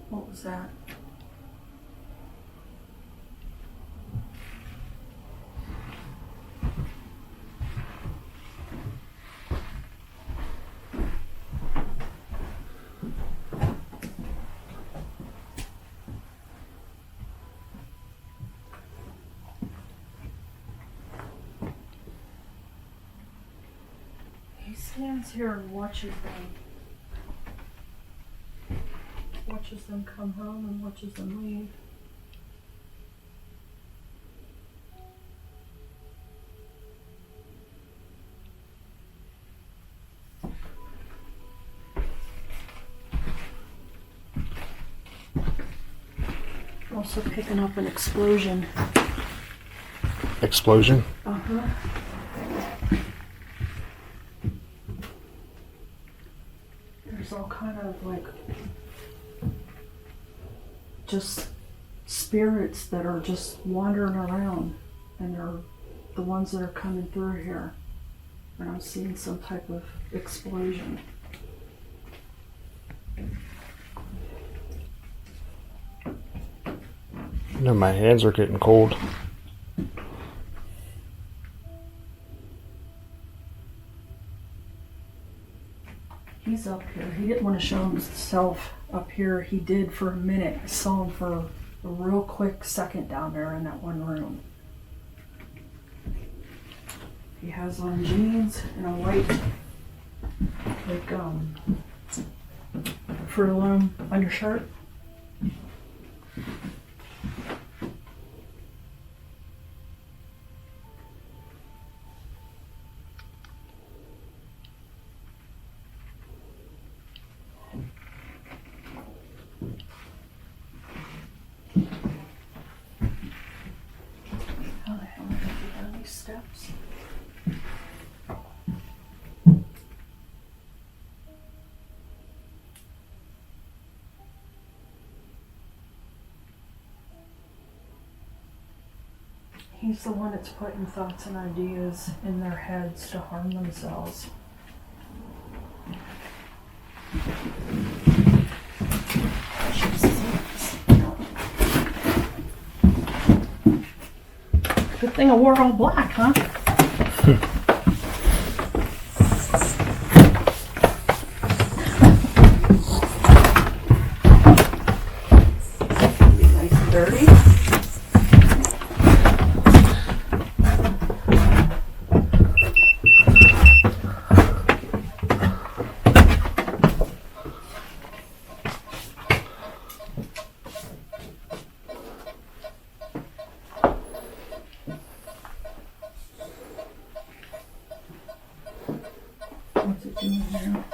Speaker 1: What was that? He stands here and watches them. Watches them come home and watches them leave. Also picking up an explosion.
Speaker 5: Explosion?
Speaker 1: Uh-huh. There's all kind of like just spirits that are just wandering around, and they're the ones that are coming through here. And I'm seeing some type of explosion.
Speaker 5: You know, my hands are getting cold.
Speaker 1: He's up here. He didn't want to show himself up here. He did for a minute. I saw him for a real quick second down there in that one room. He has on jeans and a white, like, Fruit of the Loom undershirt. How the hell did I get down these steps? He's the one that's putting thoughts and ideas in their heads to harm themselves. Good thing I wore all black, huh? Nice and dirty. What's it doing now?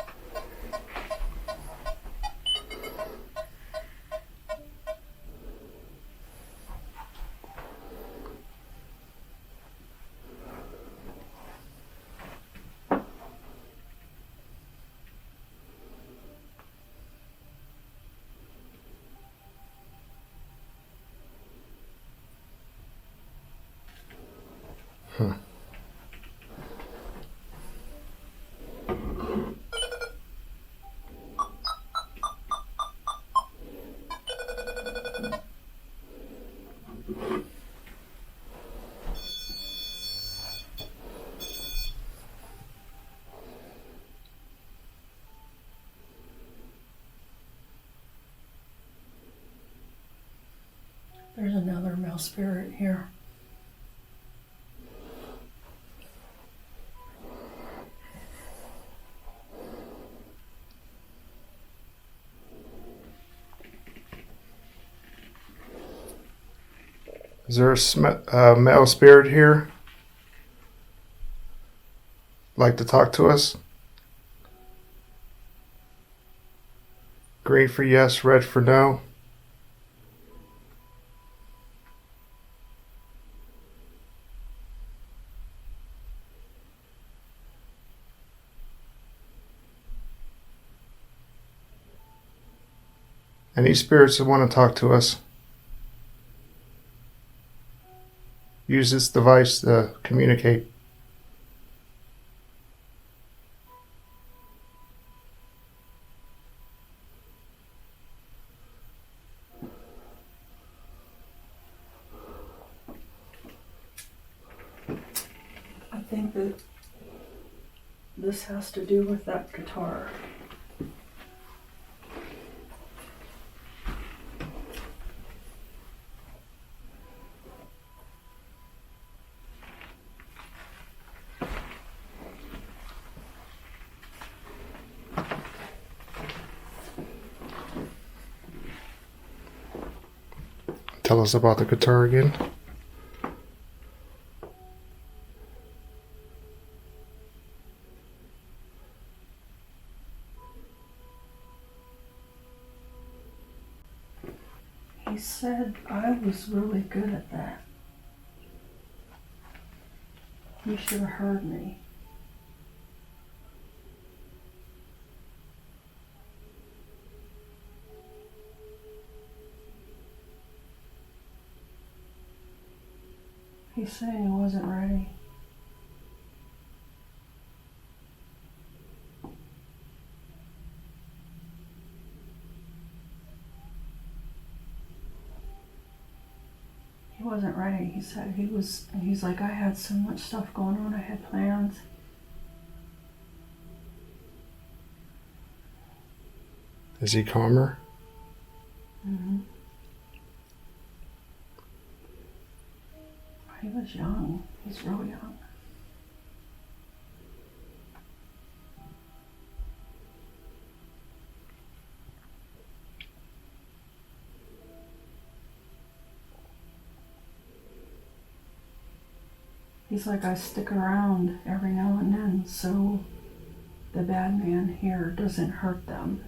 Speaker 1: There's another male spirit here.
Speaker 5: Is there a male spirit here? Like to talk to us? Green for yes, red for no. Any spirits that want to talk to us? Use this device to communicate.
Speaker 1: I think that this has to do with that guitar.
Speaker 5: Tell us about the guitar again.
Speaker 1: He said I was really good at that. You should have heard me. He's saying he wasn't ready. He wasn't ready. He said he's like, I had so much stuff going on. I had plans.
Speaker 5: Is he calmer?
Speaker 1: Mm-hmm. He was young. He's real young. He's like, I stick around every now and then so the bad man here doesn't hurt them.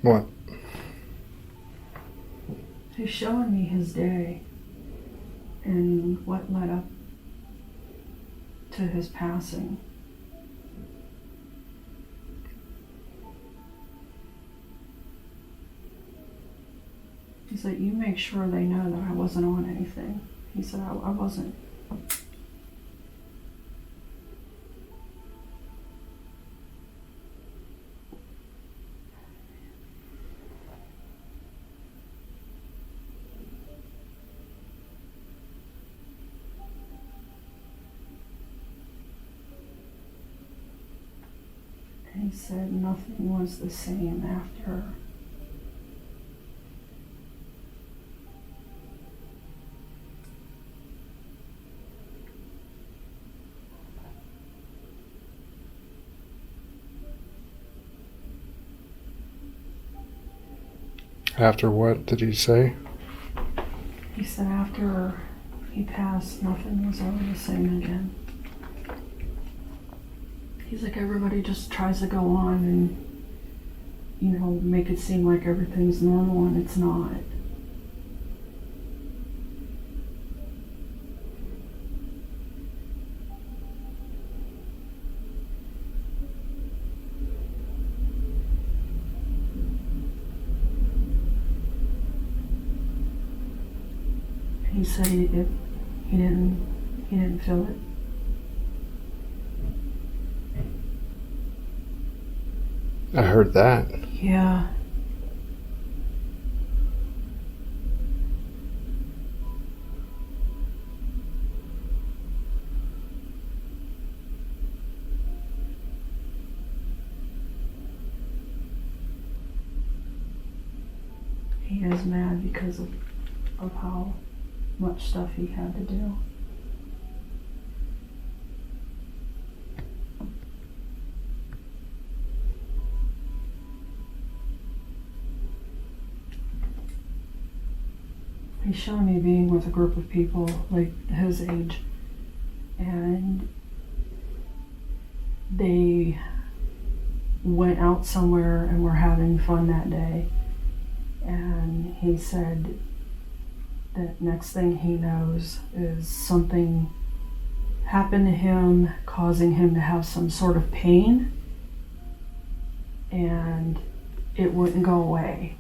Speaker 5: What?
Speaker 1: He's showing me his day and what led up to his passing. He said, you make sure they know that I wasn't on anything. He said, I wasn't. He said nothing was the same after.
Speaker 5: After what did he say?
Speaker 1: He said after he passed, nothing was ever the same again. He's like, everybody just tries to go on and, you know, make it seem like everything's normal, and it's not. He said he didn't feel it.
Speaker 5: I heard that.
Speaker 1: Yeah. He is mad because of how much stuff he had to do. He's showing me being with a group of people like his age, and they went out somewhere and were having fun that day. And he said that next thing he knows is something happened to him, causing him to have some sort of pain, and it wouldn't go away.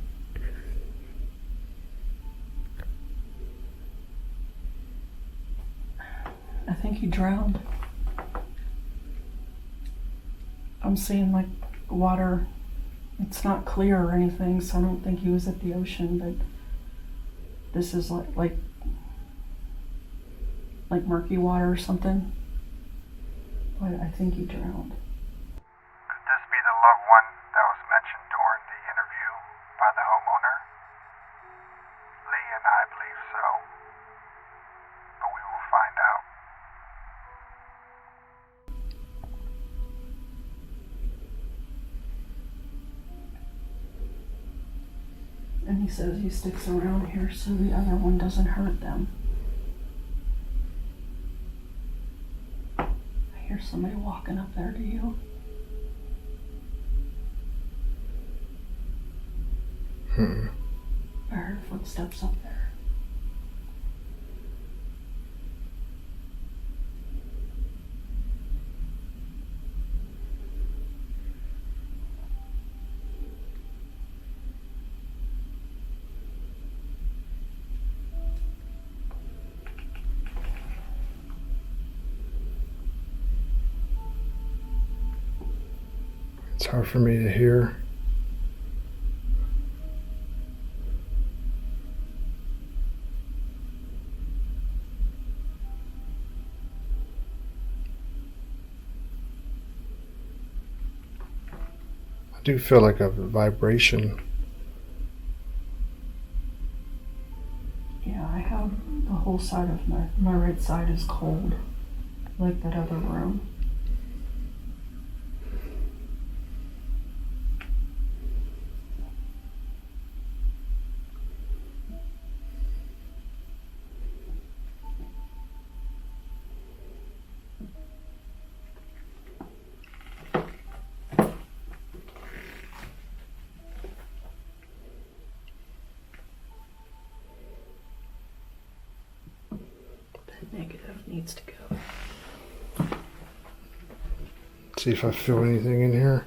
Speaker 1: I think he drowned. I'm seeing like water. It's not clear or anything, so I don't think he was at the ocean, but this is like murky water or something. But I think he drowned.
Speaker 6: Could this be the loved one that was mentioned during the interview by the homeowner? Lee and I believe so, but we will find out.
Speaker 1: And he says he sticks around here so the other one doesn't hurt them. I hear somebody walking up there. Do you? I heard footsteps up there.
Speaker 5: It's hard for me to hear. I do feel like a vibration.
Speaker 1: Yeah, I have the whole side of my right side is cold, like that other room. needs to go.
Speaker 5: See if I feel anything in here.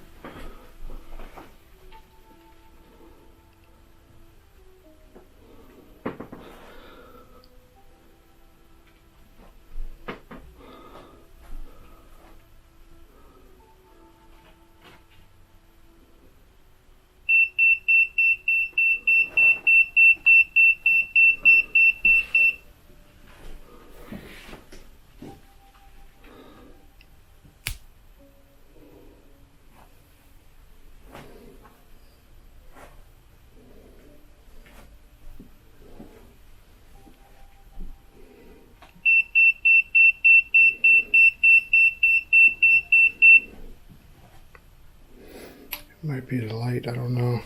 Speaker 5: Might be the light, I don't know.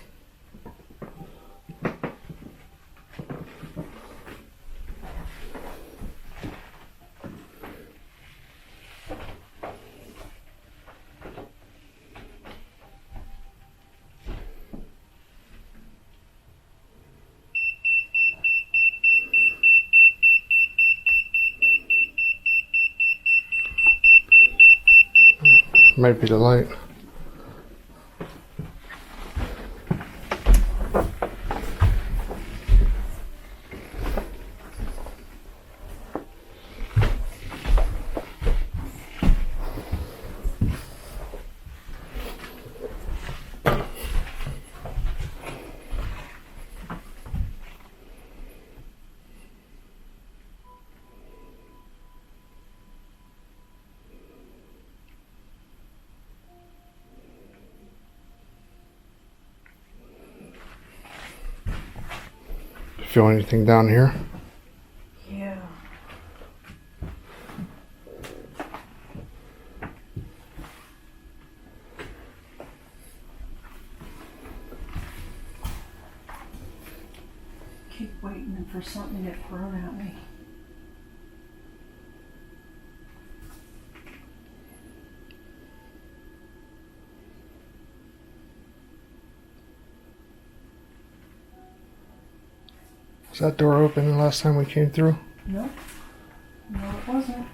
Speaker 5: Might be the light. Feel anything down here?
Speaker 1: Yeah. Keep waiting for something to get thrown at me.
Speaker 5: Was that door open the last time we came through?
Speaker 1: Nope. No, it wasn't.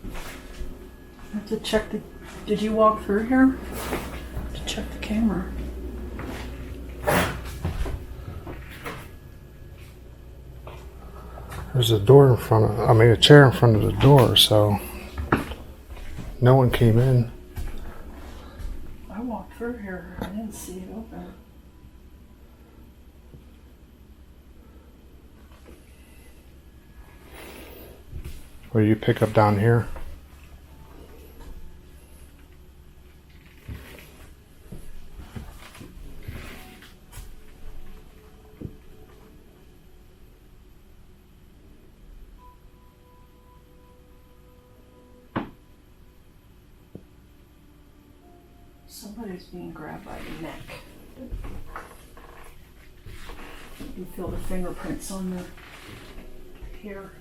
Speaker 1: I have to check the. Did you walk through here? To check the camera.
Speaker 5: There's a door in front of, I mean a chair in front of the door, so no one came in.
Speaker 1: I walked through here. I didn't see it open.
Speaker 5: What do you pick up down here?
Speaker 1: Somebody's being grabbed by the neck. You can feel the fingerprints on the here.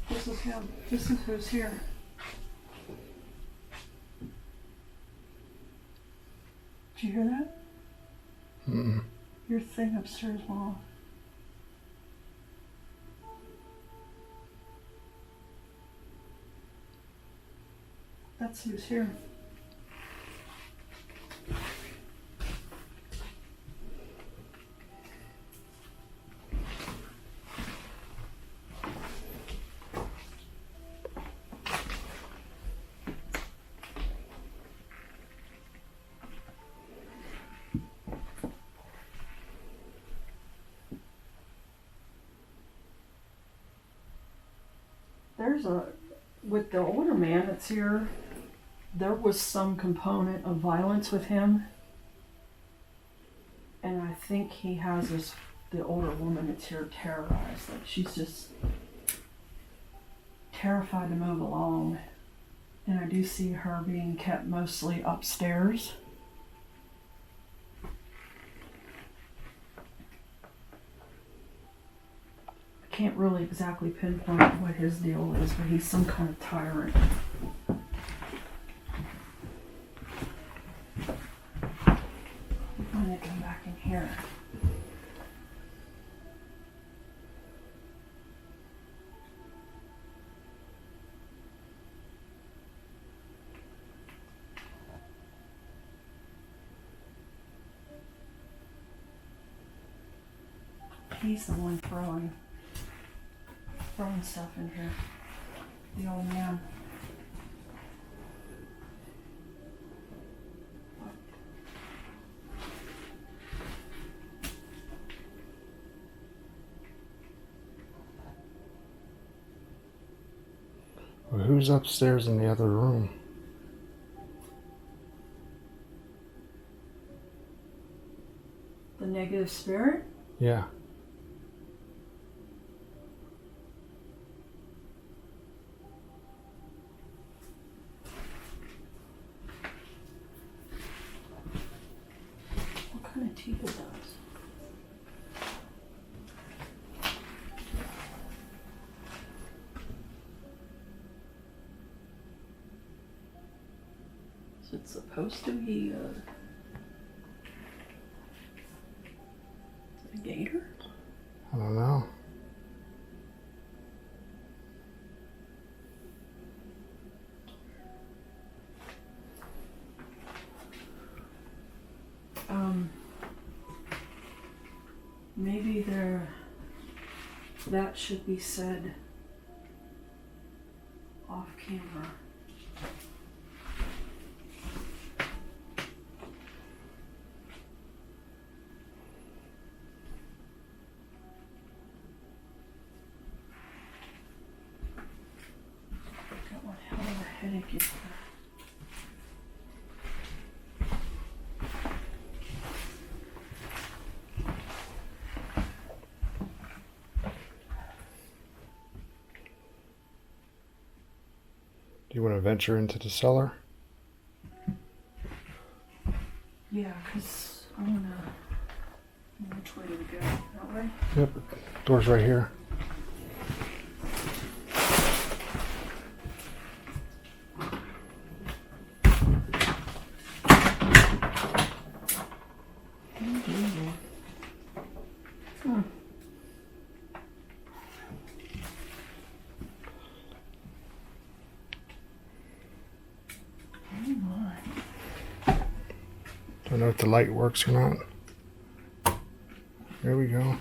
Speaker 1: This is him. This is who's here. Did you hear that?
Speaker 5: Mm-mm.
Speaker 1: Your thing upstairs went off. That's who's here. With the older man that's here, there was some component of violence with him. And I think he has the older woman that's here terrorized. Like she's just terrified to move along. And I do see her being kept mostly upstairs. can't really exactly pinpoint what his deal is, but he's some kind of tyrant. I'm gonna come back in here. He's the one throwing stuff in here. The old man.
Speaker 5: Well, who's upstairs in the other room?
Speaker 1: The negative spirit?
Speaker 5: Yeah.
Speaker 1: What kind of teeth it does? Is it supposed to be a gator?
Speaker 5: I don't know.
Speaker 1: Maybe that should be said off camera. Got one hell of a headache.
Speaker 5: Do you want to venture into the cellar?
Speaker 1: Yeah, because I want to. Which way do we go? That way?
Speaker 5: Yep. Door's right here. Don't know if the light works or not. There we go.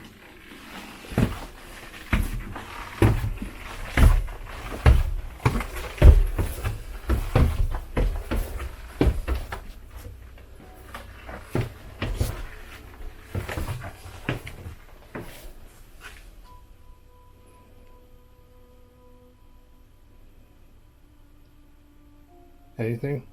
Speaker 5: Anything?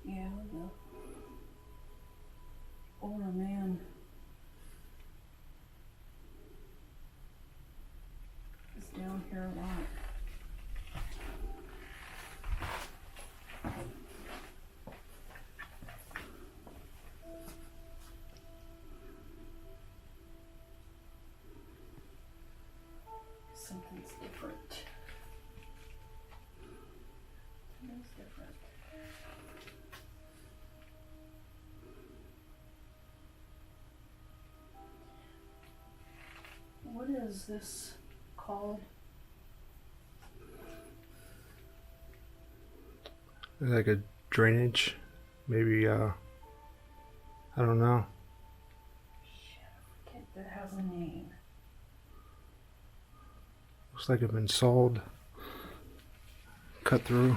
Speaker 1: Yeah, the older man is down here a lot. Something's different. Something's different. What is this called?
Speaker 5: Like a drainage, maybe. I don't know.
Speaker 1: Shit, I forget that has a name.
Speaker 5: Looks like it's been sold, cut through.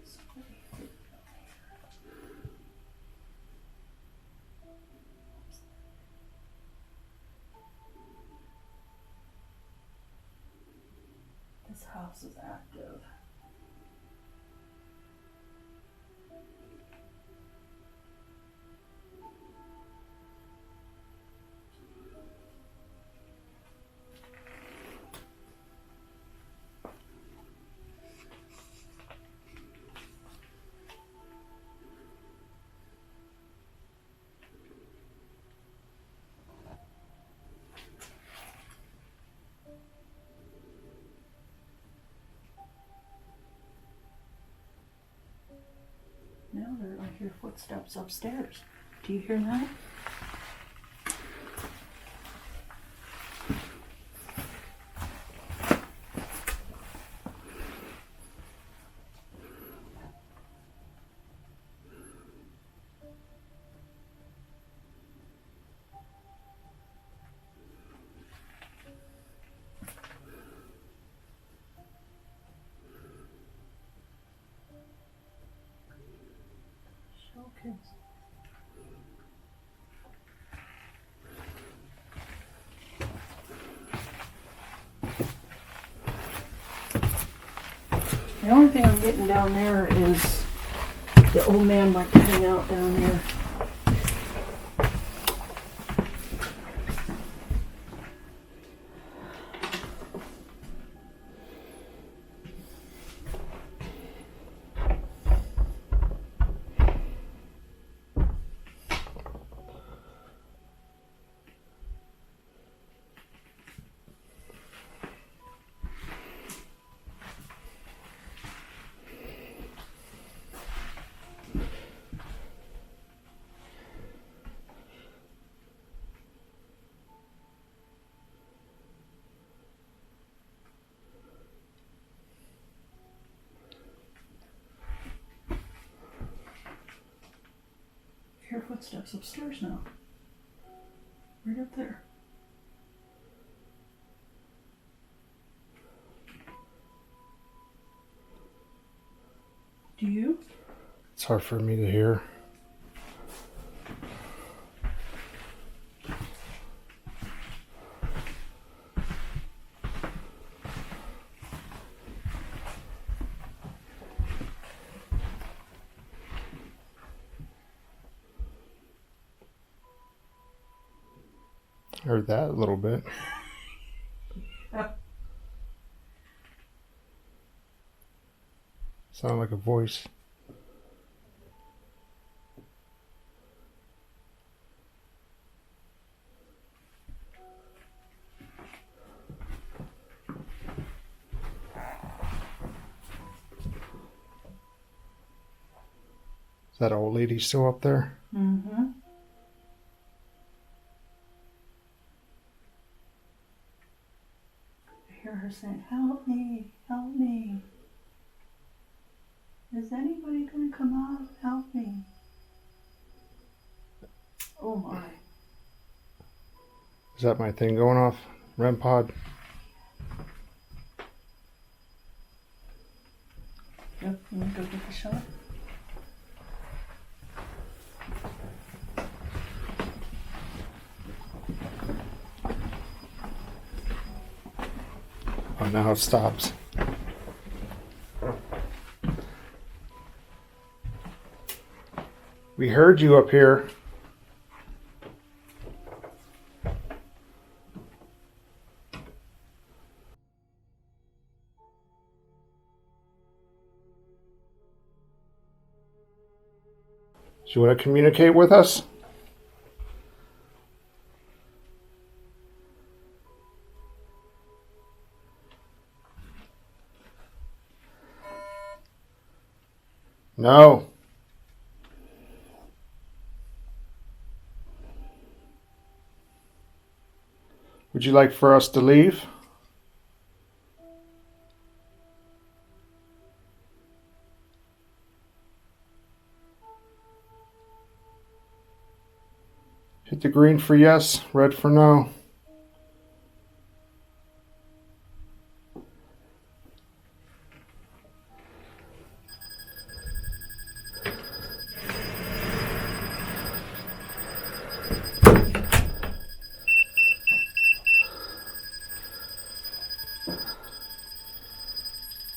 Speaker 1: Somebody hit it down here. This house is active. Now I hear footsteps upstairs. Do you hear that? Showcase. The only thing I'm getting down there is the old man might hang out down there. Hear footsteps upstairs now. Right up there. Do you?
Speaker 5: It's hard for me to hear. Heard that a little bit. Sound like a voice. Is that old lady still up there?
Speaker 1: Mm-hmm. I hear her saying, "Help me, help me. Is anybody gonna come out? Help me." Oh my.
Speaker 5: Is that my thing going off? REM pod?
Speaker 1: Yep, you wanna go get the shot?
Speaker 5: Oh, now it stops. We heard you up here. Do you want to communicate with us? No. Would you like for us to leave? Hit the green for yes, red for no.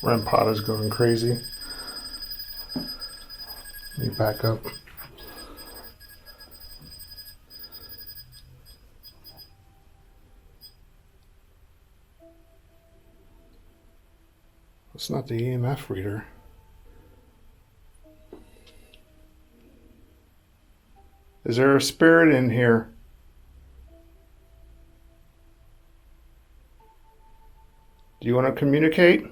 Speaker 5: REM pod is going crazy. Let me back up. It's not the EMF reader. Is there a spirit in here? Do you want to communicate?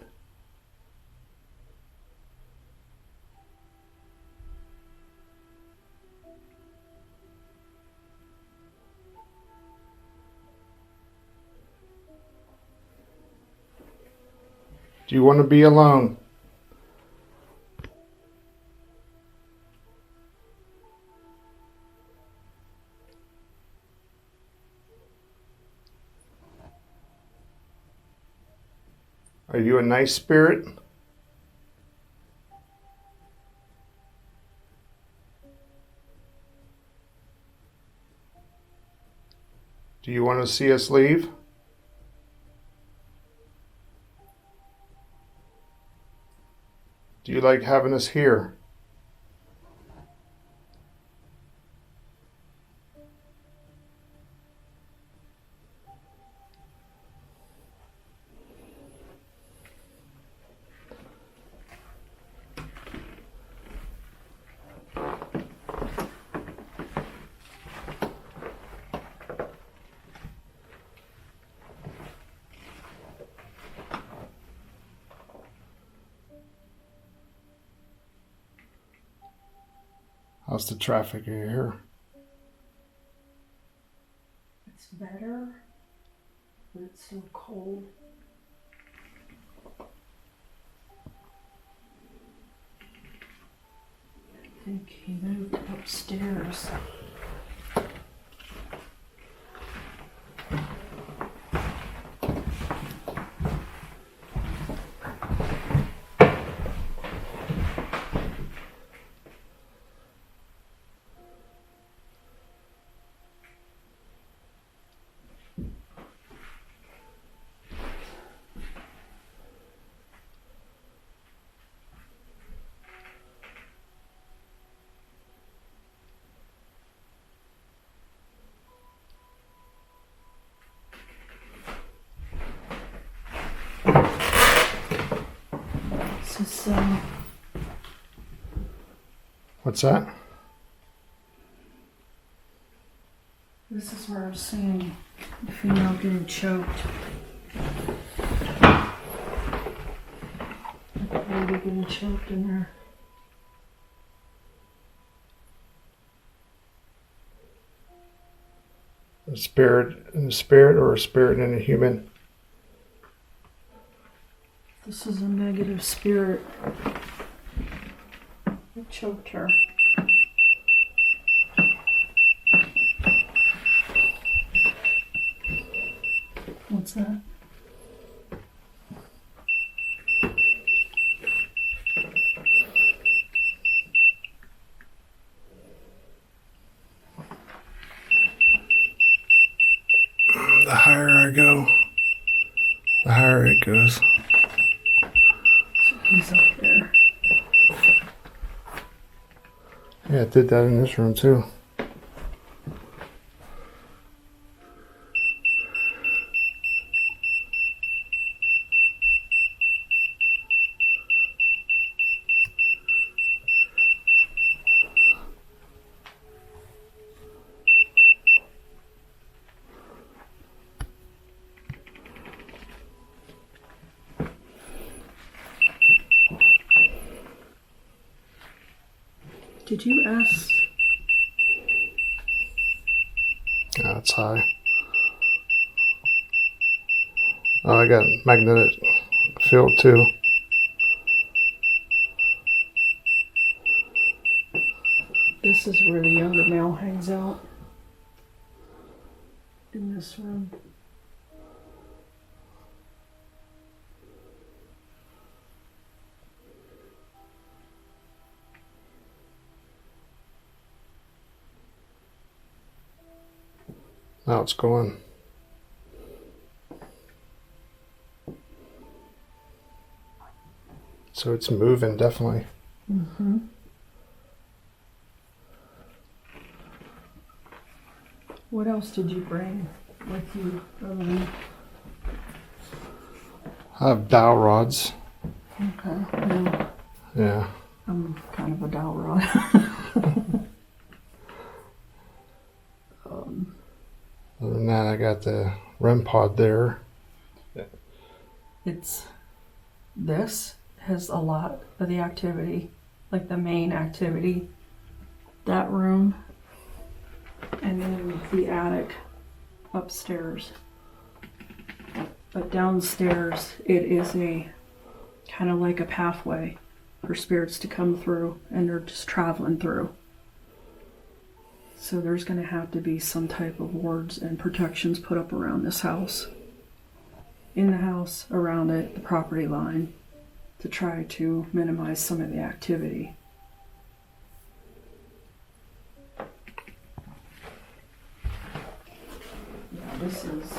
Speaker 5: Do you want to be alone? Are you a nice spirit? Do you want to see us leave? Do you like having us here? How's the traffic here?
Speaker 1: It's better, but it's still cold. I think he moved upstairs. This is
Speaker 5: What's that?
Speaker 1: this is where I was seeing the female getting choked. The lady getting choked in there.
Speaker 5: A spirit in a spirit or a spirit in a human?
Speaker 1: This is a negative spirit. It choked her. What's that?
Speaker 5: The higher I go, the higher it goes.
Speaker 1: So he's up there.
Speaker 5: Yeah, it did that in this room too.
Speaker 1: Did you ask?
Speaker 5: Yeah, it's high. Oh, I got magnetic field too.
Speaker 1: This is where the younger male hangs out. In this room.
Speaker 5: Now it's going. So it's moving, definitely.
Speaker 1: Mm-hmm. What else did you bring with you?
Speaker 5: I have dowel rods.
Speaker 1: Okay. Yeah,
Speaker 5: Yeah.
Speaker 1: I'm kind of a dowel rod.
Speaker 5: Other than that, I got the REM pod there.
Speaker 1: This has a lot of the activity, like the main activity. That room, and then the attic upstairs. But downstairs, it is a kind of like a pathway for spirits to come through, and they're just traveling through. So there's going to have to be some type of wards and protections put up around this house. In the house, around it, the property line, to try to minimize some of the activity. Yeah, this is...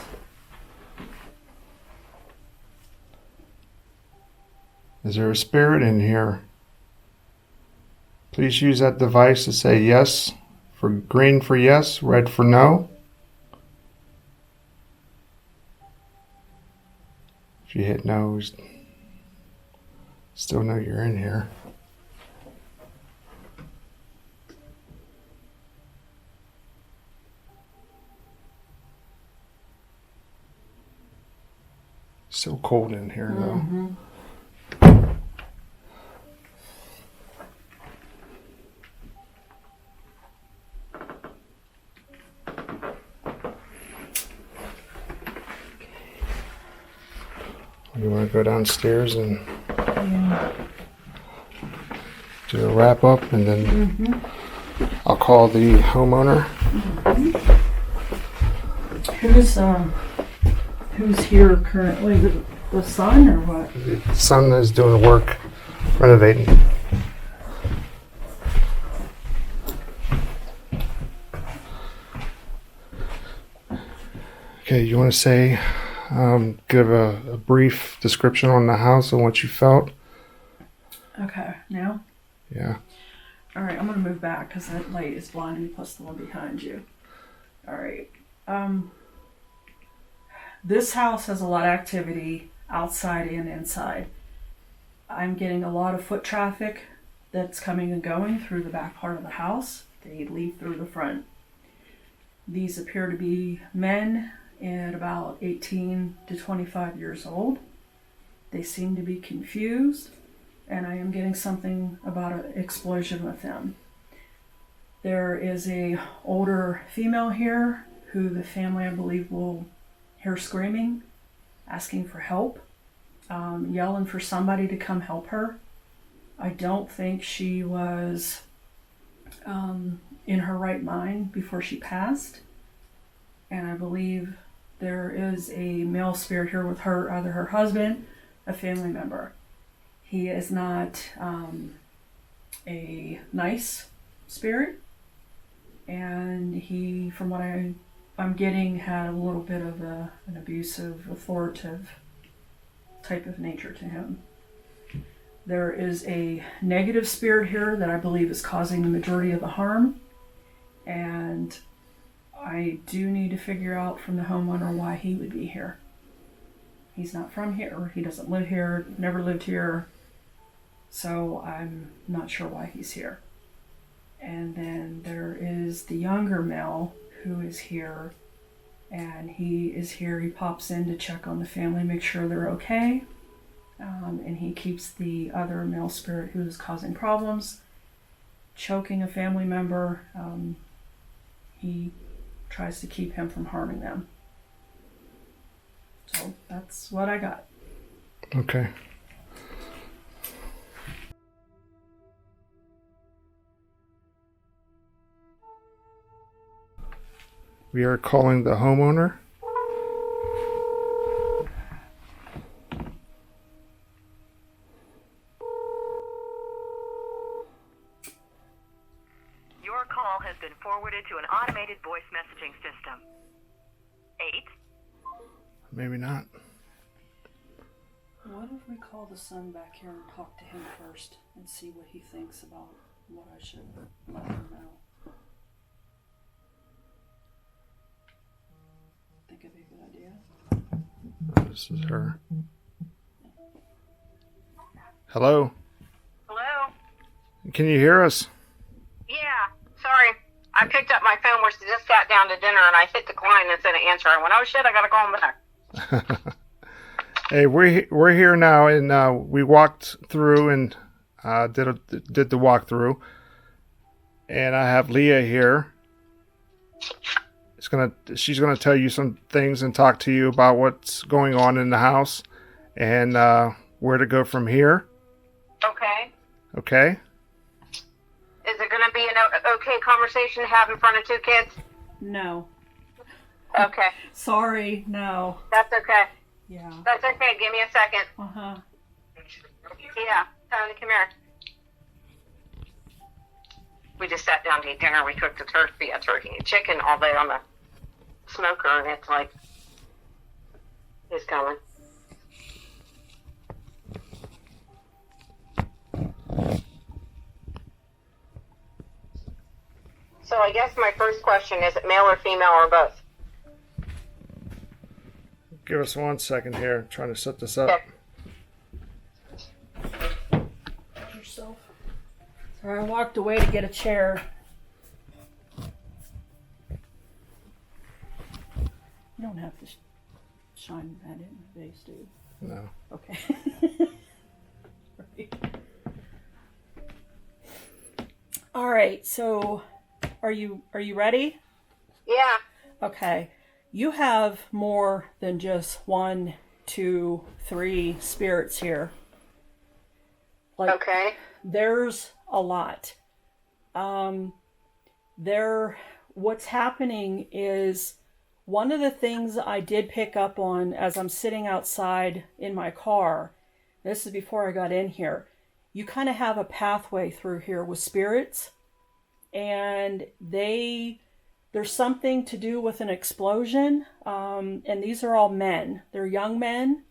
Speaker 5: Is there a spirit in here? Please use that device to say yes for green for yes, red for no. If you hit no, still know you're in here. So cold in here though.
Speaker 1: Mm-hmm.
Speaker 5: You want to go downstairs and
Speaker 1: Yeah.
Speaker 5: do a wrap up, and then
Speaker 1: Mm-hmm.
Speaker 5: I'll call the homeowner.
Speaker 1: Who's here currently? The son or what?
Speaker 5: The son is doing work renovating. Okay, you want to say, give a brief description on the house and what you felt?
Speaker 1: Okay, now?
Speaker 5: Yeah.
Speaker 1: All right, I'm gonna move back because that light is blinding me, plus the one behind you. All right. This house has a lot of activity outside and inside. I'm getting a lot of foot traffic that's coming and going through the back part of the house. They leave through the front. These appear to be men at about 18 to 25 years old. They seem to be confused, and I am getting something about an explosion with them. There is a older female here who the family, I believe, will hear screaming, asking for help, yelling for somebody to come help her. I don't think she was in her right mind before she passed. And I believe there is a male spirit here with her, either her husband, a family member. He is not a nice spirit, and he, from what I'm getting, had a little bit of an abusive, authoritative type of nature to him. There is a negative spirit here that I believe is causing the majority of the harm, and I do need to figure out from the homeowner why he would be here. He's not from here, he doesn't live here, never lived here, so I'm not sure why he's here. And then there is the younger male who is here, and he is here, he pops in to check on the family, make sure they're okay, and he keeps the other male spirit who is causing problems, choking a family member. He tries to keep him from harming them. So that's what I got.
Speaker 5: Okay. We are calling the homeowner.
Speaker 7: Your call has been forwarded to an automated voice messaging system. 8.
Speaker 5: Maybe not.
Speaker 1: What if we call the son back here and talk to him first and see what he thinks about what I should let him know? Think it'd be a good idea.
Speaker 5: This is her. Hello?
Speaker 3: Hello?
Speaker 5: Can you hear us?
Speaker 3: Yeah, sorry. I picked up my phone. We just sat down to dinner, and I hit decline instead of answer. I went, oh shit, I gotta call him back.
Speaker 5: Hey, we're here now, and we walked through and did the walkthrough, and I have Leah here. She's gonna tell you some things and talk to you about what's going on in the house, and where to go from here.
Speaker 3: Okay.
Speaker 5: Okay?
Speaker 3: Is it gonna be an okay conversation to have in front of two kids?
Speaker 1: No.
Speaker 3: Okay,
Speaker 1: Sorry, no.
Speaker 3: that's okay.
Speaker 1: Yeah.
Speaker 3: That's okay. Give me a second.
Speaker 1: Uh-huh.
Speaker 3: Yeah, Tony, come here. We just sat down to eat dinner. We cooked a turkey and chicken all day on the smoker, and it's like, he's coming. So I guess my first question is, it male or female or both?
Speaker 5: Give us 1 second here. I'm trying to set this up.
Speaker 3: Okay.
Speaker 1: Yourself. Sorry, I walked away to get a chair. You don't have to shine that in the base, do you?
Speaker 5: No.
Speaker 1: Okay. Right. All right, so are you ready?
Speaker 3: Yeah.
Speaker 1: Okay. You have more than just 1, 2, 3 spirits here. Like,
Speaker 3: Okay.
Speaker 1: there's a lot. What's happening is, one of the things I did pick up on as I'm sitting outside in my car, this is before I got in here, you kind of have a pathway through here with spirits, and there's something to do with an explosion, and these are all men. They're young men.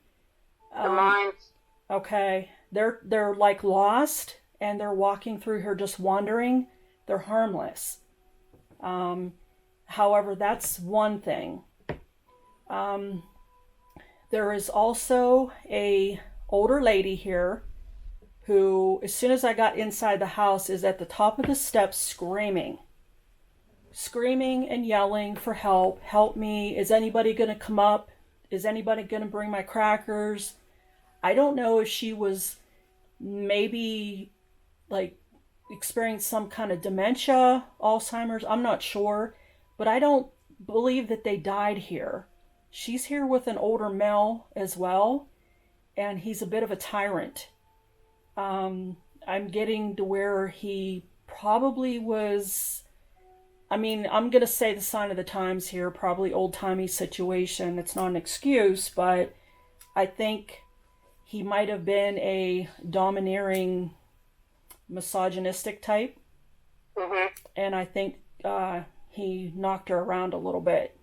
Speaker 3: The minds.
Speaker 1: Okay. They're like lost, and they're walking through here just wandering. They're harmless. However, that's one thing. There is also a older lady here who, as soon as I got inside the house, is at the top of the steps screaming and yelling for help. Help me. Is anybody going to come up? Is anybody going to bring my crackers? I don't know if she was maybe like experienced some kind of dementia, Alzheimer's. I'm not sure, but I don't believe that they died here. She's here with an older male as well, and he's a bit of a tyrant. I'm getting to where he probably was, I mean, I'm going to say the sign of the times here, probably old-timey situation. It's not an excuse, but I think he might have been a domineering, misogynistic type.
Speaker 3: Mm-hmm.
Speaker 1: And I think he knocked her around a little bit.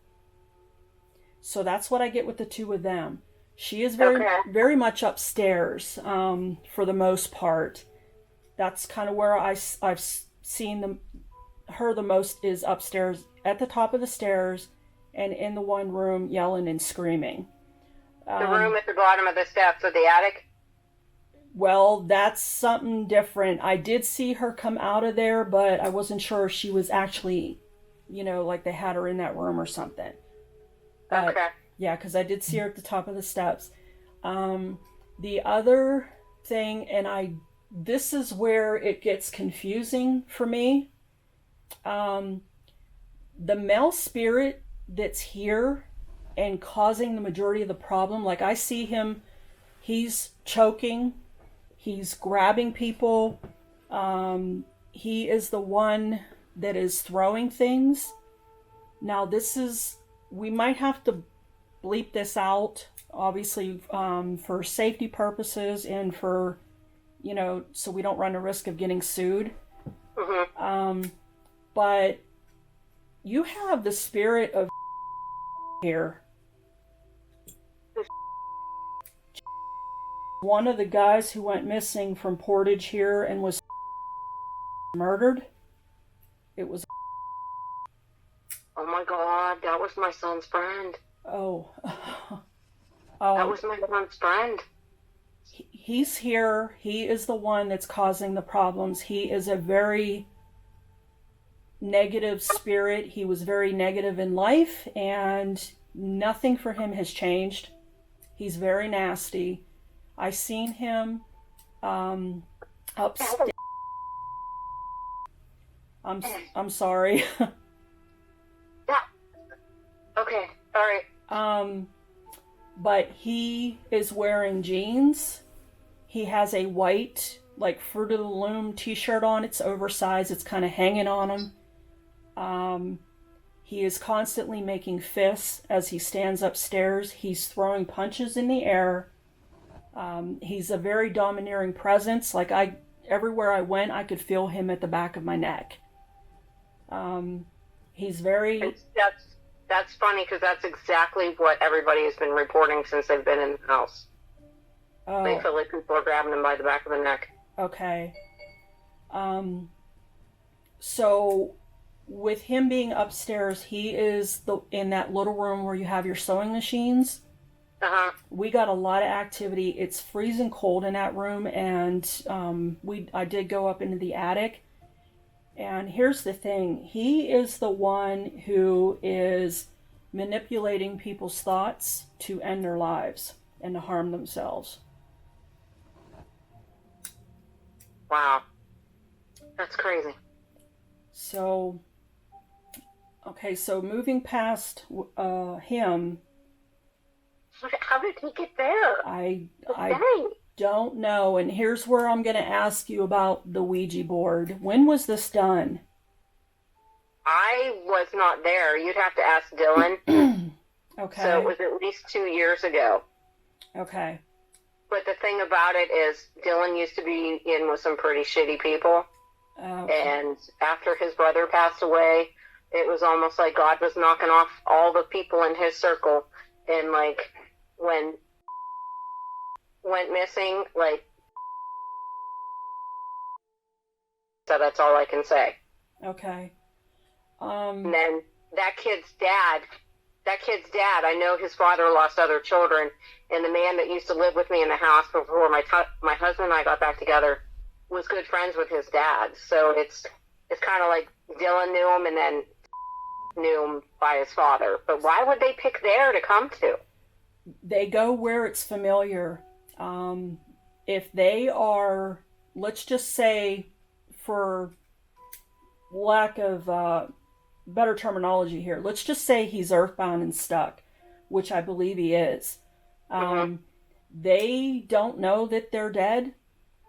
Speaker 1: So that's what I get with the two of them. She is very much upstairs for the most part. That's kind of where I've seen her the most, is upstairs at the top of the stairs and in the one room yelling and screaming.
Speaker 3: The room at the bottom of the steps of the attic?
Speaker 1: Well, that's something different. I did see her come out of there, but I wasn't sure if she was actually, like they had her in that room or something. But,
Speaker 3: Okay.
Speaker 1: yeah, because I did see her at the top of the steps. The other thing, and this is where it gets confusing for me. The male spirit that's here and causing the majority of the problem, like I see him, he's choking, he's grabbing people, he is the one that is throwing things. Now we might have to bleep this out, obviously, for safety purposes and for, so we don't run a risk of getting sued.
Speaker 3: Mm-hmm.
Speaker 1: But you have the spirit of here. One of the guys who went missing from Portage here and was murdered. It was.
Speaker 3: Oh my God, that was my son's friend.
Speaker 1: Oh.
Speaker 3: That was my son's friend.
Speaker 1: He's here. He is the one that's causing the problems. He is a very negative spirit. He was very negative in life, and nothing for him has changed. He's very nasty. I seen him upstairs. I'm sorry.
Speaker 3: Yeah. Okay. All right.
Speaker 1: But he is wearing jeans He has a white, like, Fruit of the Loom t-shirt on. It's oversized. It's kind of hanging on him. He is constantly making fists as he stands upstairs. He's throwing punches in the air. He's a very domineering presence. Like, everywhere I went, I could feel him at the back of my neck. He's very...
Speaker 3: That's funny, because that's exactly what everybody has been reporting since they've been in the house. They feel like people are grabbing them by the back of the neck.
Speaker 1: Okay. So with him being upstairs, he is in that little room where you have your sewing machines.
Speaker 3: Uh-huh.
Speaker 1: We got a lot of activity. It's freezing cold in that room, and I did go up into the attic. And here's the thing. He is the one who is manipulating people's thoughts to end their lives and to harm themselves.
Speaker 3: Wow. That's crazy.
Speaker 1: So, okay, so moving past him,
Speaker 3: how did he get there?
Speaker 1: I
Speaker 3: Dang.
Speaker 1: don't know. And here's where I'm going to ask you about the Ouija board. When was this done?
Speaker 3: I was not there. You'd have to ask Dylan.
Speaker 1: Okay.
Speaker 3: So it was at least 2 years ago.
Speaker 1: Okay.
Speaker 3: But the thing about it is, Dylan used to be in with some pretty shitty people. And after his brother passed away, it was almost like God was knocking off all the people in his circle. And, like, when went missing, like, so that's all I can say.
Speaker 1: Okay.
Speaker 3: And then that kid's dad, I know his father lost other children, and the man that used to live with me in the house before my husband and I got back together was good friends with his dad. So it's kind of like Dylan knew him and then knew him by his father. But why would they pick there to come to?
Speaker 1: They go where it's familiar. If they are, let's just say, for lack of better terminology here, let's just say he's earthbound and stuck, which I believe he is. They don't know that they're dead.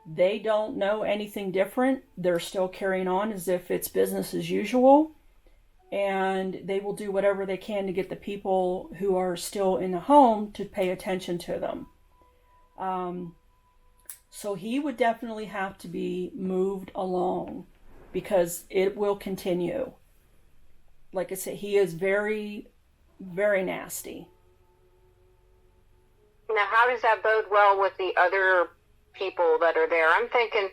Speaker 1: They don't know anything different. They're still carrying on as if it's business as usual. And they will do whatever they can to get the people who are still in the home to pay attention to them. So he would definitely have to be moved along because it will continue. Like I said, he is very, very nasty.
Speaker 3: Now, how does that bode well with the other people that are there? I'm thinking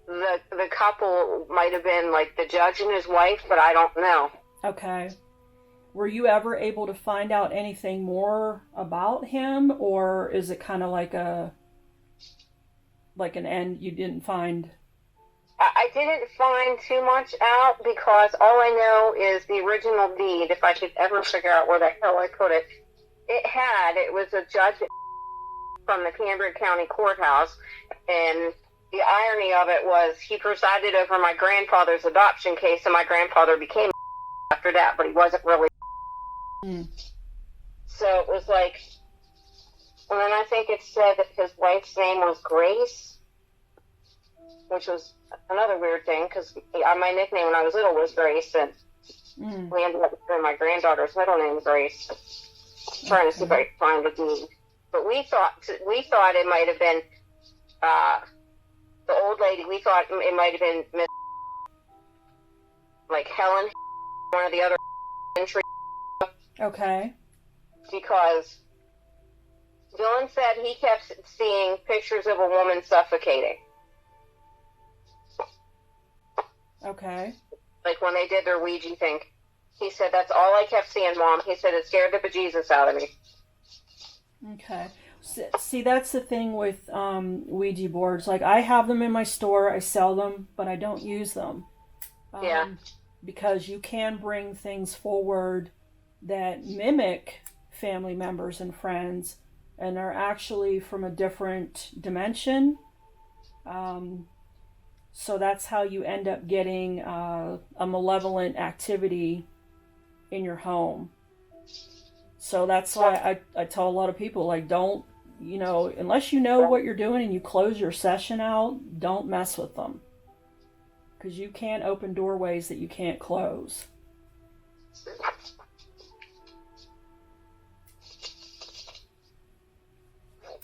Speaker 3: the couple might have been like the judge and his wife, but I don't know.
Speaker 1: Okay. Were you ever able to find out anything more about him, or is it kind of like an end you didn't find?
Speaker 3: I didn't find too much out because all I know is the original deed, if I could ever figure out where the hell I put it. It was a judge from the Cambridge County Courthouse, and the irony of it was he presided over my grandfather's adoption case, and my grandfather became after that, but he wasn't really. So it was like, and then I think it said that his wife's name was Grace, which was another weird thing, because my nickname when I was little was Grace, and we ended up with my granddaughter's middle name, Grace. Trying to see if I could find a deed. But we thought it might have been the old lady. We thought it might have been Miss, like Helen, one of the other entry.
Speaker 1: Okay.
Speaker 3: Because Dylan said he kept seeing pictures of a woman suffocating.
Speaker 1: Okay.
Speaker 3: Like when they did their Ouija thing. He said, that's all I kept seeing, Mom. He said, it scared the bejesus out of me.
Speaker 1: Okay. See, that's the thing with Ouija boards. Like, I have them in my store. I sell them, but I don't use them.
Speaker 3: Yeah.
Speaker 1: Because you can bring things forward that mimic family members and friends and are actually from a different dimension. So that's how you end up getting a malevolent activity in your home. So that's why I tell a lot of people, like, don't you know, unless you know what you're doing and you close your session out, don't mess with them. Because you can't open doorways that you can't close.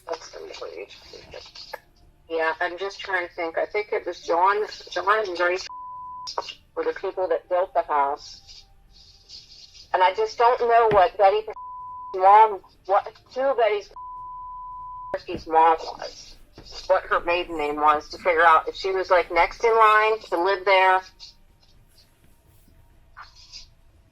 Speaker 3: That's complete. Yeah, I'm just trying to think. I think it was John and Grace were the people that built the house. And I just don't know what Betty's mom was. What her maiden name was, to figure out if she was like next in line to live there.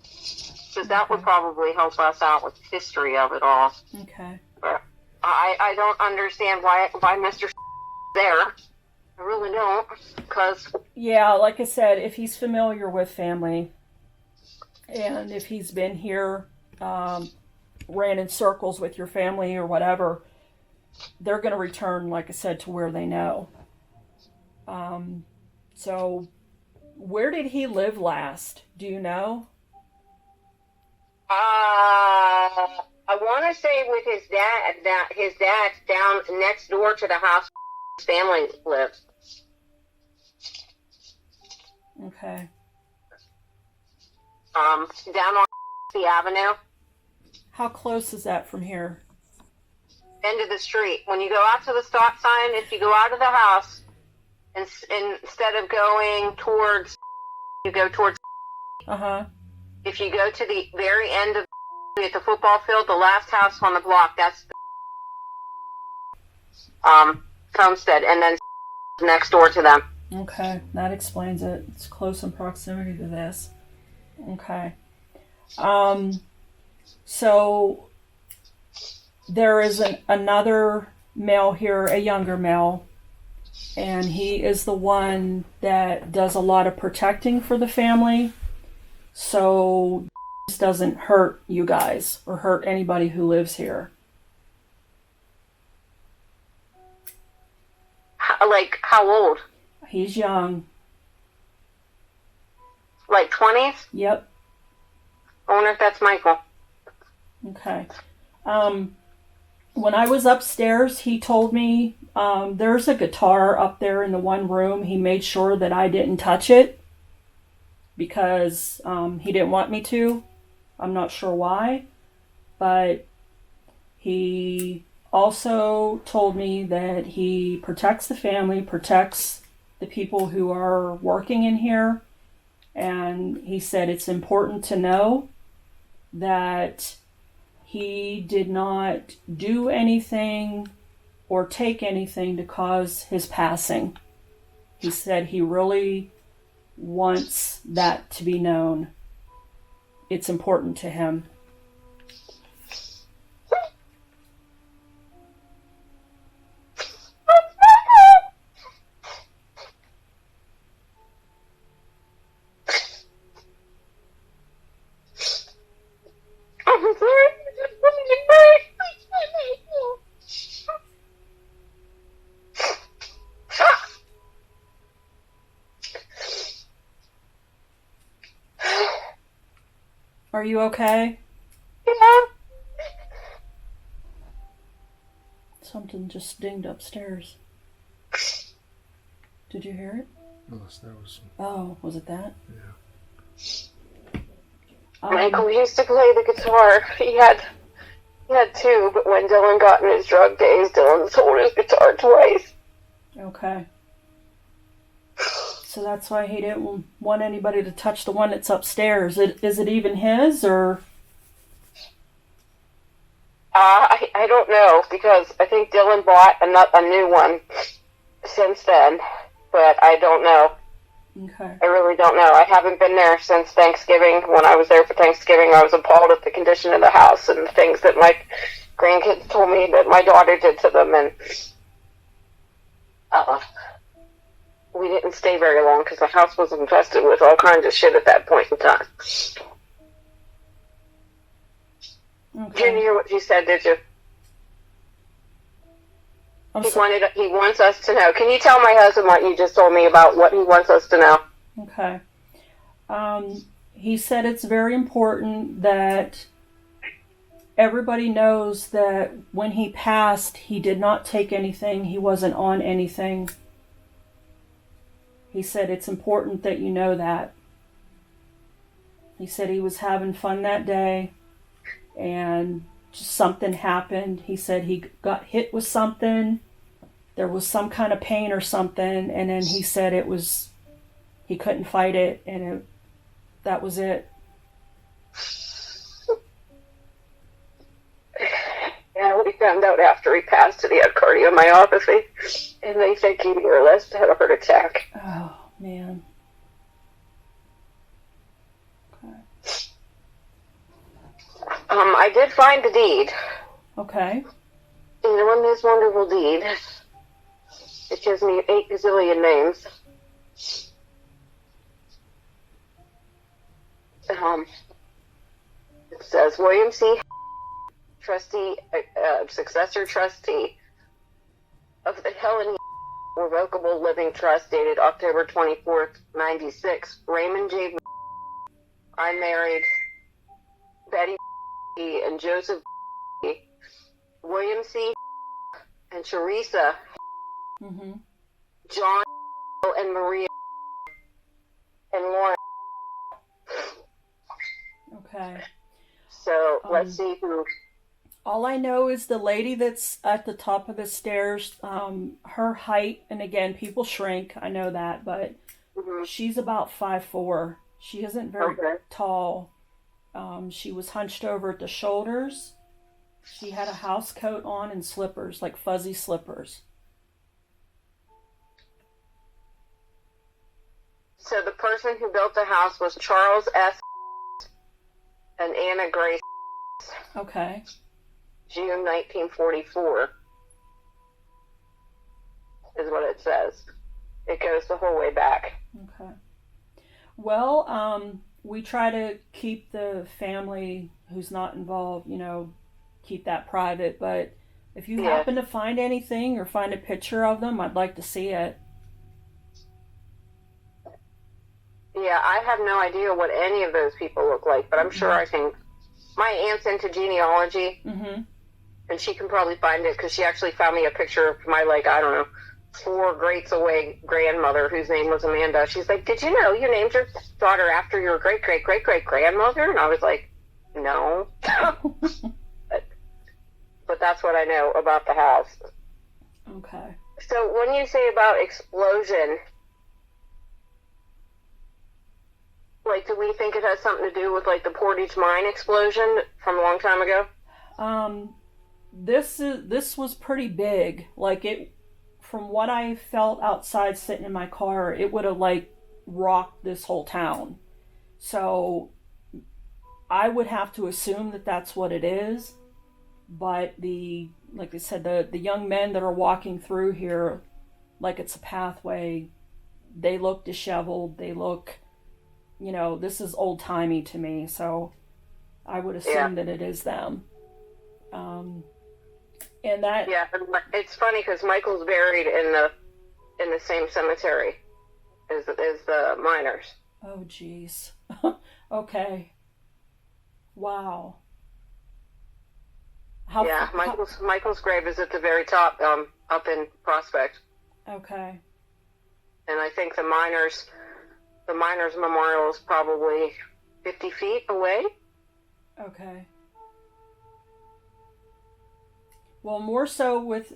Speaker 3: Because that would probably help us out with the history of it all.
Speaker 1: Okay.
Speaker 3: But I don't understand why Mr. there. I really don't. Because
Speaker 1: Yeah, like I said, if he's familiar with family and if he's been here, ran in circles with your family or whatever, they're going to return, like I said, to where they know. So where did he live last? Do you know?
Speaker 3: I want to say with his dad, that his dad's down next door to the house his family lives.
Speaker 1: Okay.
Speaker 3: Down on the avenue,
Speaker 1: How close is that from here?
Speaker 3: end of the street. When you go out to the stop sign, if you go out of the house, instead of going towards, you go towards.
Speaker 1: Uh-huh.
Speaker 3: If you go to the very end of at the football field, the last house on the block, that's homestead, and then next door to them.
Speaker 1: Okay, that explains it. It's close in proximity to this. Okay. So there is another male here, a younger male, and he is the one that does a lot of protecting for the family. So this doesn't hurt you guys or hurt anybody who lives here.
Speaker 3: Like, how old?
Speaker 1: He's young.
Speaker 3: Like 20s?
Speaker 1: Yep.
Speaker 3: I wonder if that's Michael.
Speaker 1: Okay. When I was upstairs, he told me there's a guitar up there in the one room. He made sure that I didn't touch it because he didn't want me to. I'm not sure why, but he also told me that he protects the family, protects the people who are working in here, and he said it's important to know that he did not do anything or take anything to cause his passing. He said he really wants that to be known. It's important to him.
Speaker 3: I'm sorry.
Speaker 1: Are you okay?
Speaker 3: Yeah.
Speaker 1: Something just dinged upstairs. Did you hear it?
Speaker 5: That was,
Speaker 1: Oh, was it that?
Speaker 5: yeah.
Speaker 3: Michael used to play the guitar. He had two, but when Dylan got in his drug days, Dylan sold his guitar twice.
Speaker 1: Okay. So that's why he didn't want anybody to touch the one that's upstairs. Is it even his, or?
Speaker 3: I don't know, because I think Dylan bought a new one since then, but I don't know.
Speaker 1: Okay.
Speaker 3: I really don't know. I haven't been there since Thanksgiving. When I was there for Thanksgiving, I was appalled at the condition of the house and the things that my grandkids told me that my daughter did to them, and we didn't stay very long because the house was infested with all kinds of shit at that point in time.
Speaker 1: Okay.
Speaker 3: Didn't hear what you said, did you? He wants us to know. Can you tell my husband what you just told me about what he wants us to know?
Speaker 1: Okay. He said it's very important that everybody knows that when he passed, he did not take anything. He wasn't on anything. He said it's important that you know that. He said he was having fun that day and just something happened. He said he got hit with something. There was some kind of pain or something, and then he said he couldn't fight it, and that was it.
Speaker 3: Yeah, we found out after he passed that he had cardiomyopathy, and they think he more or less had a heart attack.
Speaker 1: Oh, man. Okay.
Speaker 3: I did find the deed.
Speaker 1: Okay.
Speaker 3: And on this wonderful deed, it gives me 8 gazillion names. It says William C. Trustee, successor trustee of the Helen Revocable Living Trust dated October 24th, 96. Raymond J. I married Betty and Joseph William C. and Teresa,
Speaker 1: Mm-hmm.
Speaker 3: John and Maria and Lauren.
Speaker 1: Okay.
Speaker 3: So let's see who.
Speaker 1: All I know is the lady that's at the top of the stairs, her height, and again, people shrink, I know that, but she's about 5'4". She isn't very tall. She was hunched over at the shoulders. She had a house coat on and slippers, like fuzzy slippers.
Speaker 3: So the person who built the house was Charles S. and Anna Grace.
Speaker 1: Okay.
Speaker 3: June 1944 is what it says. It goes the whole way back.
Speaker 1: Okay. Well, we try to keep the family who's not involved, keep that private, but if you happen to find anything or find a picture of them, I'd like to see it.
Speaker 3: Yeah, I have no idea what any of those people look like, but I'm sure I can. My aunt's into genealogy, and she can probably find it because she actually found me a picture of my, 4 greats away grandmother whose name was Amanda. She's like, did you know you named your daughter after your great-great-great-great-grandmother? And I was like, no. But that's what I know about the house.
Speaker 1: Okay.
Speaker 3: So when you say about explosion, do we think it has something to do with, the Portage mine explosion from a long time ago?
Speaker 1: This was pretty big. From what I felt outside sitting in my car, it would have, rocked this whole town. So I would have to assume that that's what it is. But like I said, the young men that are walking through here, like it's a pathway, they look disheveled. They look, this is old timey to me. So I would assume that it is them. And that.
Speaker 3: Yeah, it's funny because Michael's buried in the same cemetery as the miners.
Speaker 1: Oh, geez. Okay. Wow.
Speaker 3: Michael's grave is at the very top, up in Prospect.
Speaker 1: Okay.
Speaker 3: And I think the miners' memorial is probably 50 feet away.
Speaker 1: Okay. Well, more so with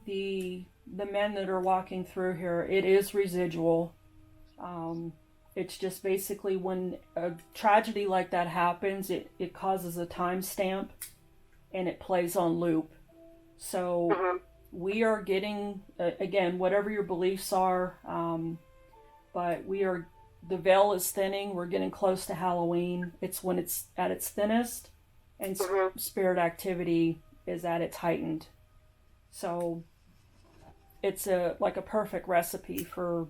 Speaker 1: the men that are walking through here, it is residual. It's just basically when a tragedy like that happens, it causes a timestamp and it plays on loop. So we are getting, again, whatever your beliefs are, but the veil is thinning. We're getting close to Halloween. It's when it's at its thinnest, and spirit activity is at its heightened. So it's a perfect recipe for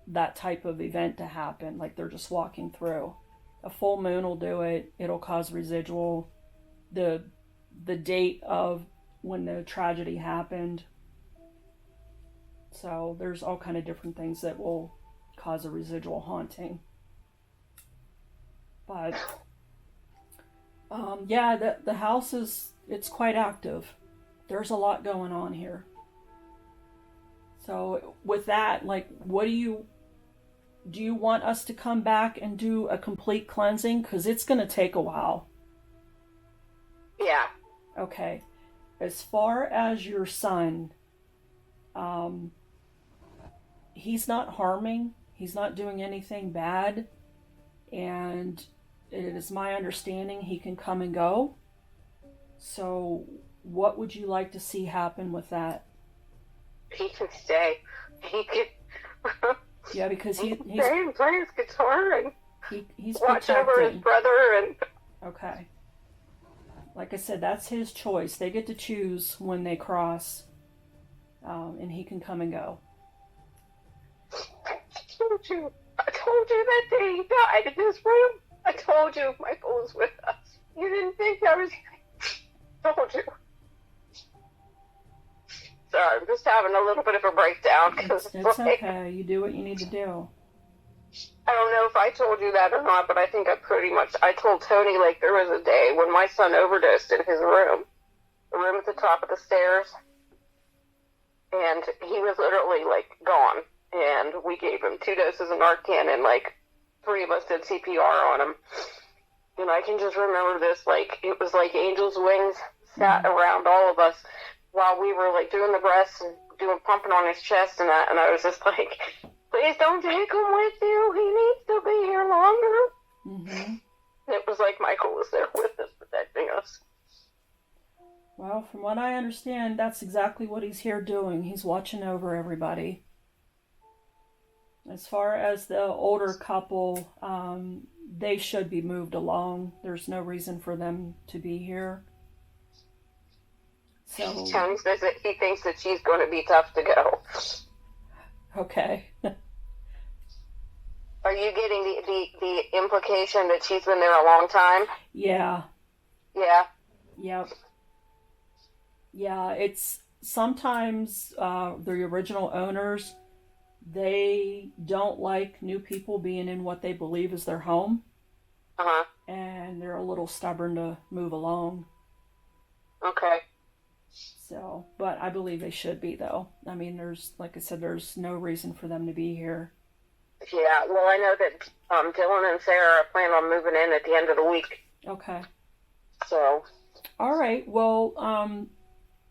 Speaker 1: that type of event to happen. They're just walking through. A full moon will do it. It'll cause residual. The date of when the tragedy happened. So there's all kind of different things that will cause a residual haunting. But Yeah, the house it's quite active. There's a lot going on here. So with that, like, what do you want us to come back and do a complete cleansing? Because it's going to take a while.
Speaker 3: Yeah.
Speaker 1: Okay. As far as your son, he's not harming. He's not doing anything bad. And it is my understanding he can come and go. So what would you like to see happen with that?
Speaker 3: He can stay. He can
Speaker 1: Yeah, because he's
Speaker 3: stay and play his guitar and
Speaker 1: he's
Speaker 3: watch over his
Speaker 1: protecting.
Speaker 3: brother and
Speaker 1: Okay. Like I said, that's his choice. They get to choose when they cross, and he can come and go.
Speaker 3: I told you that day he died in his room. I told you Michael was with us. You didn't think I was. Told you. Sorry, I'm just having a little bit of a breakdown because
Speaker 1: It's okay. You do what you need to do.
Speaker 3: I don't know if I told you that or not, but I think I told Tony, like, there was a day when my son overdosed in his room, the room at the top of the stairs, and he was literally, like, gone, and we gave him 2 doses of Narcan, and, like, 3 of us did CPR on him, and I can just remember this, like, it was like angel's wings sat around all of us while we were, like, doing the breaths and pumping on his chest and that, and I was just like, please don't take him with you. He needs to be here longer.
Speaker 1: Mm-hmm.
Speaker 3: It was like Michael was there with us, protecting us.
Speaker 1: Well, from what I understand, that's exactly what he's here doing. He's watching over everybody. As far as the older couple, they should be moved along. There's no reason for them to be here. So,
Speaker 3: Tony says that he thinks that she's going to be tough to go.
Speaker 1: okay.
Speaker 3: Are you getting the implication that she's been there a long time?
Speaker 1: Yeah.
Speaker 3: Yeah.
Speaker 1: Yep. Yeah, it's sometimes the original owners, they don't like new people being in what they believe is their home.
Speaker 3: Uh-huh.
Speaker 1: And they're a little stubborn to move along.
Speaker 3: Okay.
Speaker 1: So, but I believe they should be, though. I mean, like I said, there's no reason for them to be here.
Speaker 3: Yeah, well, I know that Dylan and Sarah plan on moving in at the end of the week.
Speaker 1: Okay.
Speaker 3: So.
Speaker 1: All right. Well,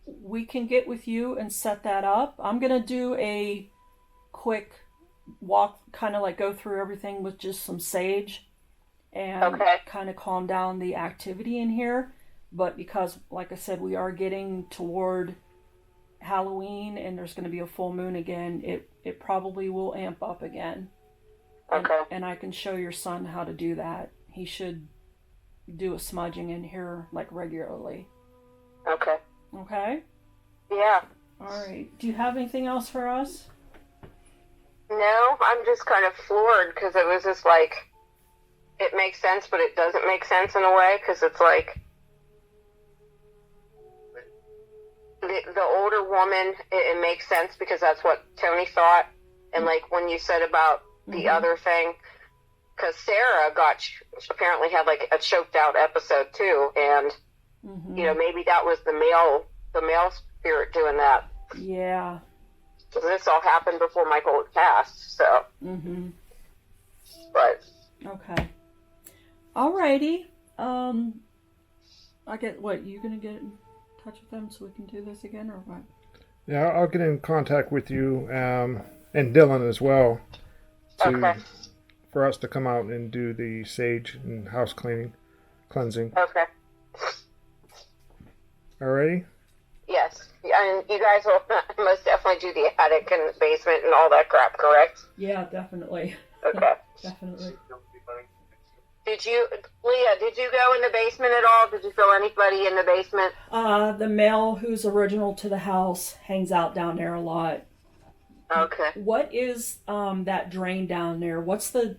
Speaker 1: we can get with you and set that up. I'm going to do a quick walk, kind of like go through everything with just some sage and kind of calm down the activity in here. But because, like I said, we are getting toward Halloween and there's going to be a full moon again, it probably will amp up again.
Speaker 3: Okay.
Speaker 1: And I can show your son how to do that. He should do a smudging in here like regularly.
Speaker 3: Okay.
Speaker 1: Okay?
Speaker 3: Yeah.
Speaker 1: All right. Do you have anything else for us?
Speaker 3: No, I'm just kind of floored because it was just like, it makes sense, but it doesn't make sense in a way because it's like, the older woman, it makes sense because that's what Tony thought. And like when you said about the other thing, because Sarah apparently had like a choked out episode too. And, you know, maybe that was the male spirit doing that.
Speaker 1: Yeah.
Speaker 3: So this all happened before Michael had passed, so. But.
Speaker 1: Okay. Alrighty. I get what, you gonna get in touch with them so we can do this again or what?
Speaker 5: Yeah, I'll get in contact with you and Dylan as well for us to come out and do the sage and house cleansing.
Speaker 3: Okay.
Speaker 5: Alrighty?
Speaker 3: Yes. And you guys will most definitely do the attic and the basement and all that crap, correct?
Speaker 1: Yeah, definitely.
Speaker 3: Okay.
Speaker 1: Definitely.
Speaker 3: Leah, did you go in the basement at all? Did you feel anybody in the basement?
Speaker 1: The male who's original to the house hangs out down there a lot.
Speaker 3: Okay.
Speaker 1: What is that drain down there? What's the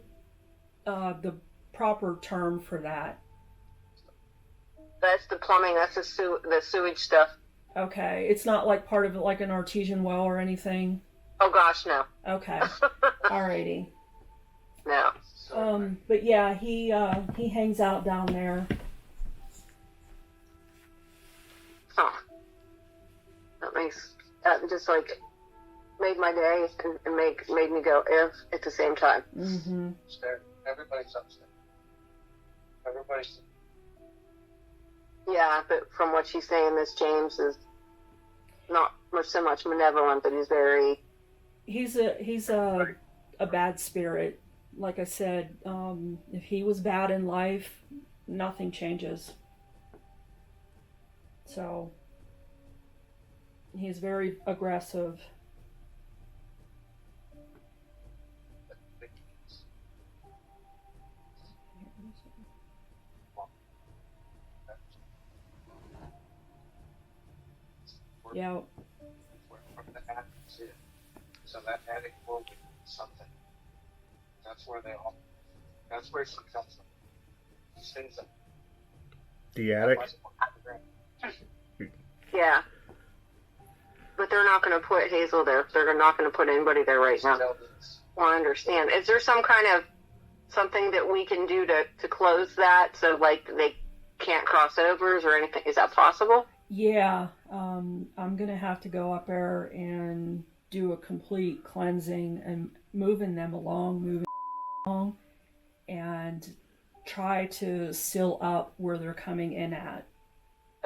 Speaker 1: proper term for that?
Speaker 3: That's the plumbing. That's the sewage stuff.
Speaker 1: Okay. It's not like part of it, like an artesian well or anything?
Speaker 3: Oh, gosh, no.
Speaker 1: Okay. Alrighty.
Speaker 3: No.
Speaker 1: But yeah, he hangs out down there.
Speaker 8: just like made my day and made me go if at the same time.
Speaker 1: Mm-hmm.
Speaker 4: Everybody's upset. Everybody's.
Speaker 8: Yeah, but from what she's saying, this James is not so much malevolent, but he's very.
Speaker 1: He's a bad spirit. Like I said, if he was bad in life, nothing changes. So he's very aggressive. Yeah.
Speaker 4: From the attic's in. So that attic will be something. That's where she comes from. She stays up.
Speaker 5: The attic.
Speaker 8: Yeah. But they're not going to put Hazel there. They're not going to put anybody there right now. Well, I understand. Is there some kind of something that we can do to close that so like they can't cross overs or anything? Is that possible?
Speaker 1: Yeah, I'm gonna have to go up there and do a complete cleansing and moving them along, and try to seal up where they're coming in at.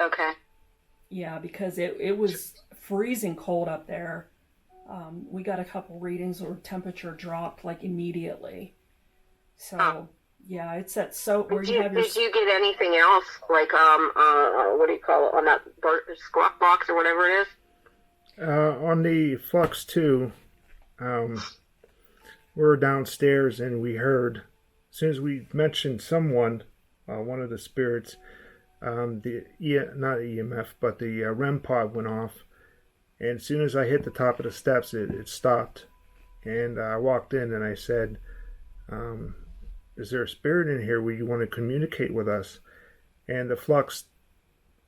Speaker 8: Okay.
Speaker 1: Yeah, because it was freezing cold up there. We got a couple readings where temperature dropped like immediately. So yeah, it's that soap where
Speaker 8: Did
Speaker 1: you have your.
Speaker 8: Did you get anything else like what do you call it on that squawk box or whatever it is?
Speaker 5: On the Flux 2, we were downstairs and we heard, as soon as we mentioned someone, one of the spirits, not EMF, but the REM pod went off. And as soon as I hit the top of the steps, it stopped. And I walked in and I said, is there a spirit in here where you want to communicate with us? And the Flux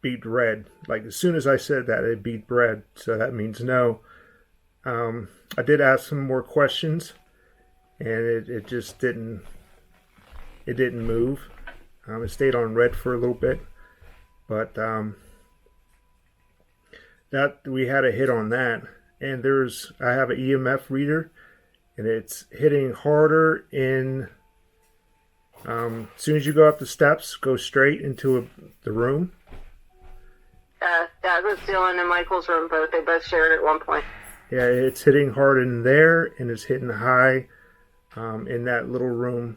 Speaker 5: beat red. Like as soon as I said that, it beat red. So that means no. I did ask some more questions, and it just didn't move. It stayed on red for a little bit, but that we had a hit on that. And I have an EMF reader, and it's hitting harder in. As soon as you go up the steps, go straight into the room.
Speaker 8: That was Dylan and Michael's room. They both shared it at one point.
Speaker 5: Yeah, it's hitting hard in there, and it's hitting high in that little room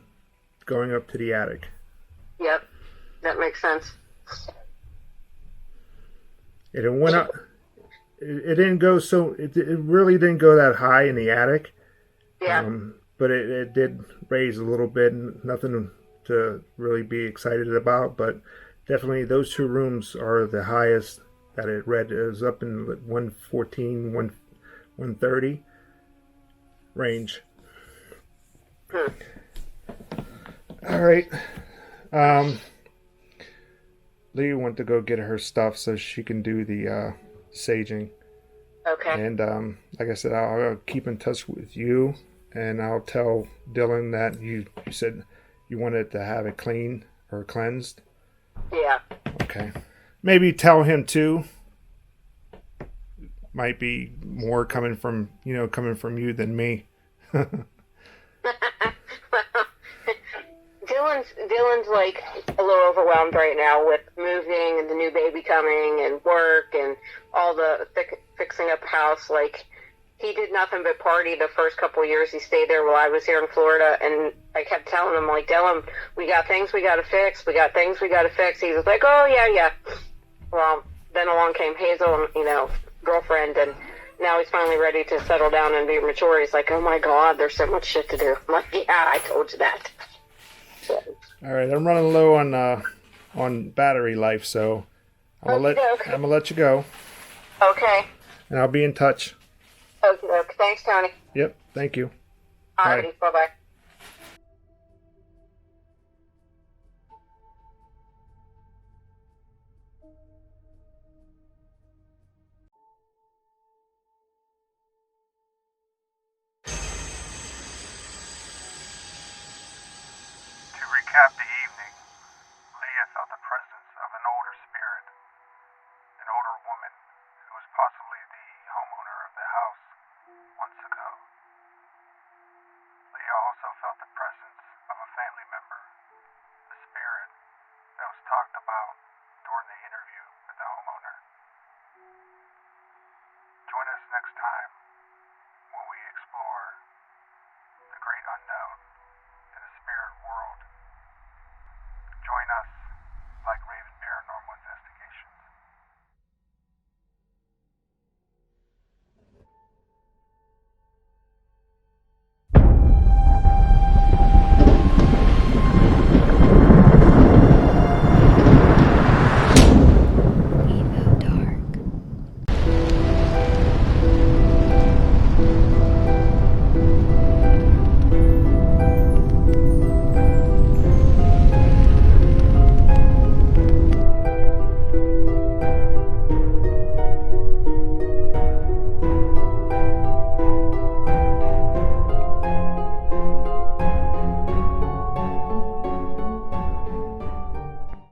Speaker 5: going up to the attic.
Speaker 8: Yep, that makes sense.
Speaker 5: And it went up. It didn't go so. It really didn't go that high in the attic.
Speaker 8: Yeah.
Speaker 5: But it did raise a little bit. Nothing to really be excited about, but definitely those two rooms are the highest that it read. It was up in 114, 130 range. All right. Leah went to go get her stuff so she can do the saging.
Speaker 8: Okay.
Speaker 5: And like I said, I'll keep in touch with you, and I'll tell Dylan that you said you wanted to have it clean or cleansed.
Speaker 8: Yeah.
Speaker 5: Okay. Maybe tell him too. Might be more coming from you than me.
Speaker 8: Dylan's like a little overwhelmed right now with moving and the new baby coming and work and all the fixing up the house. Like, he did nothing but party the first couple of years he stayed there while I was here in Florida, and I kept telling him, like, Dylan, we got things we got to fix. We got things we got to fix. He was like, oh, yeah. Well, then along came Hazel, and, girlfriend, and now he's finally ready to settle down and be mature. He's like, oh, my God, there's so much shit to do. I'm like, yeah, I told you that. So.
Speaker 5: All right, I'm running low on battery life, so I'm gonna let you go.
Speaker 8: Okay.
Speaker 5: And I'll be in touch.
Speaker 8: Okay. Thanks, Tony.
Speaker 5: Yep. Thank you.
Speaker 8: Alrighty. Bye-bye.
Speaker 6: To recap the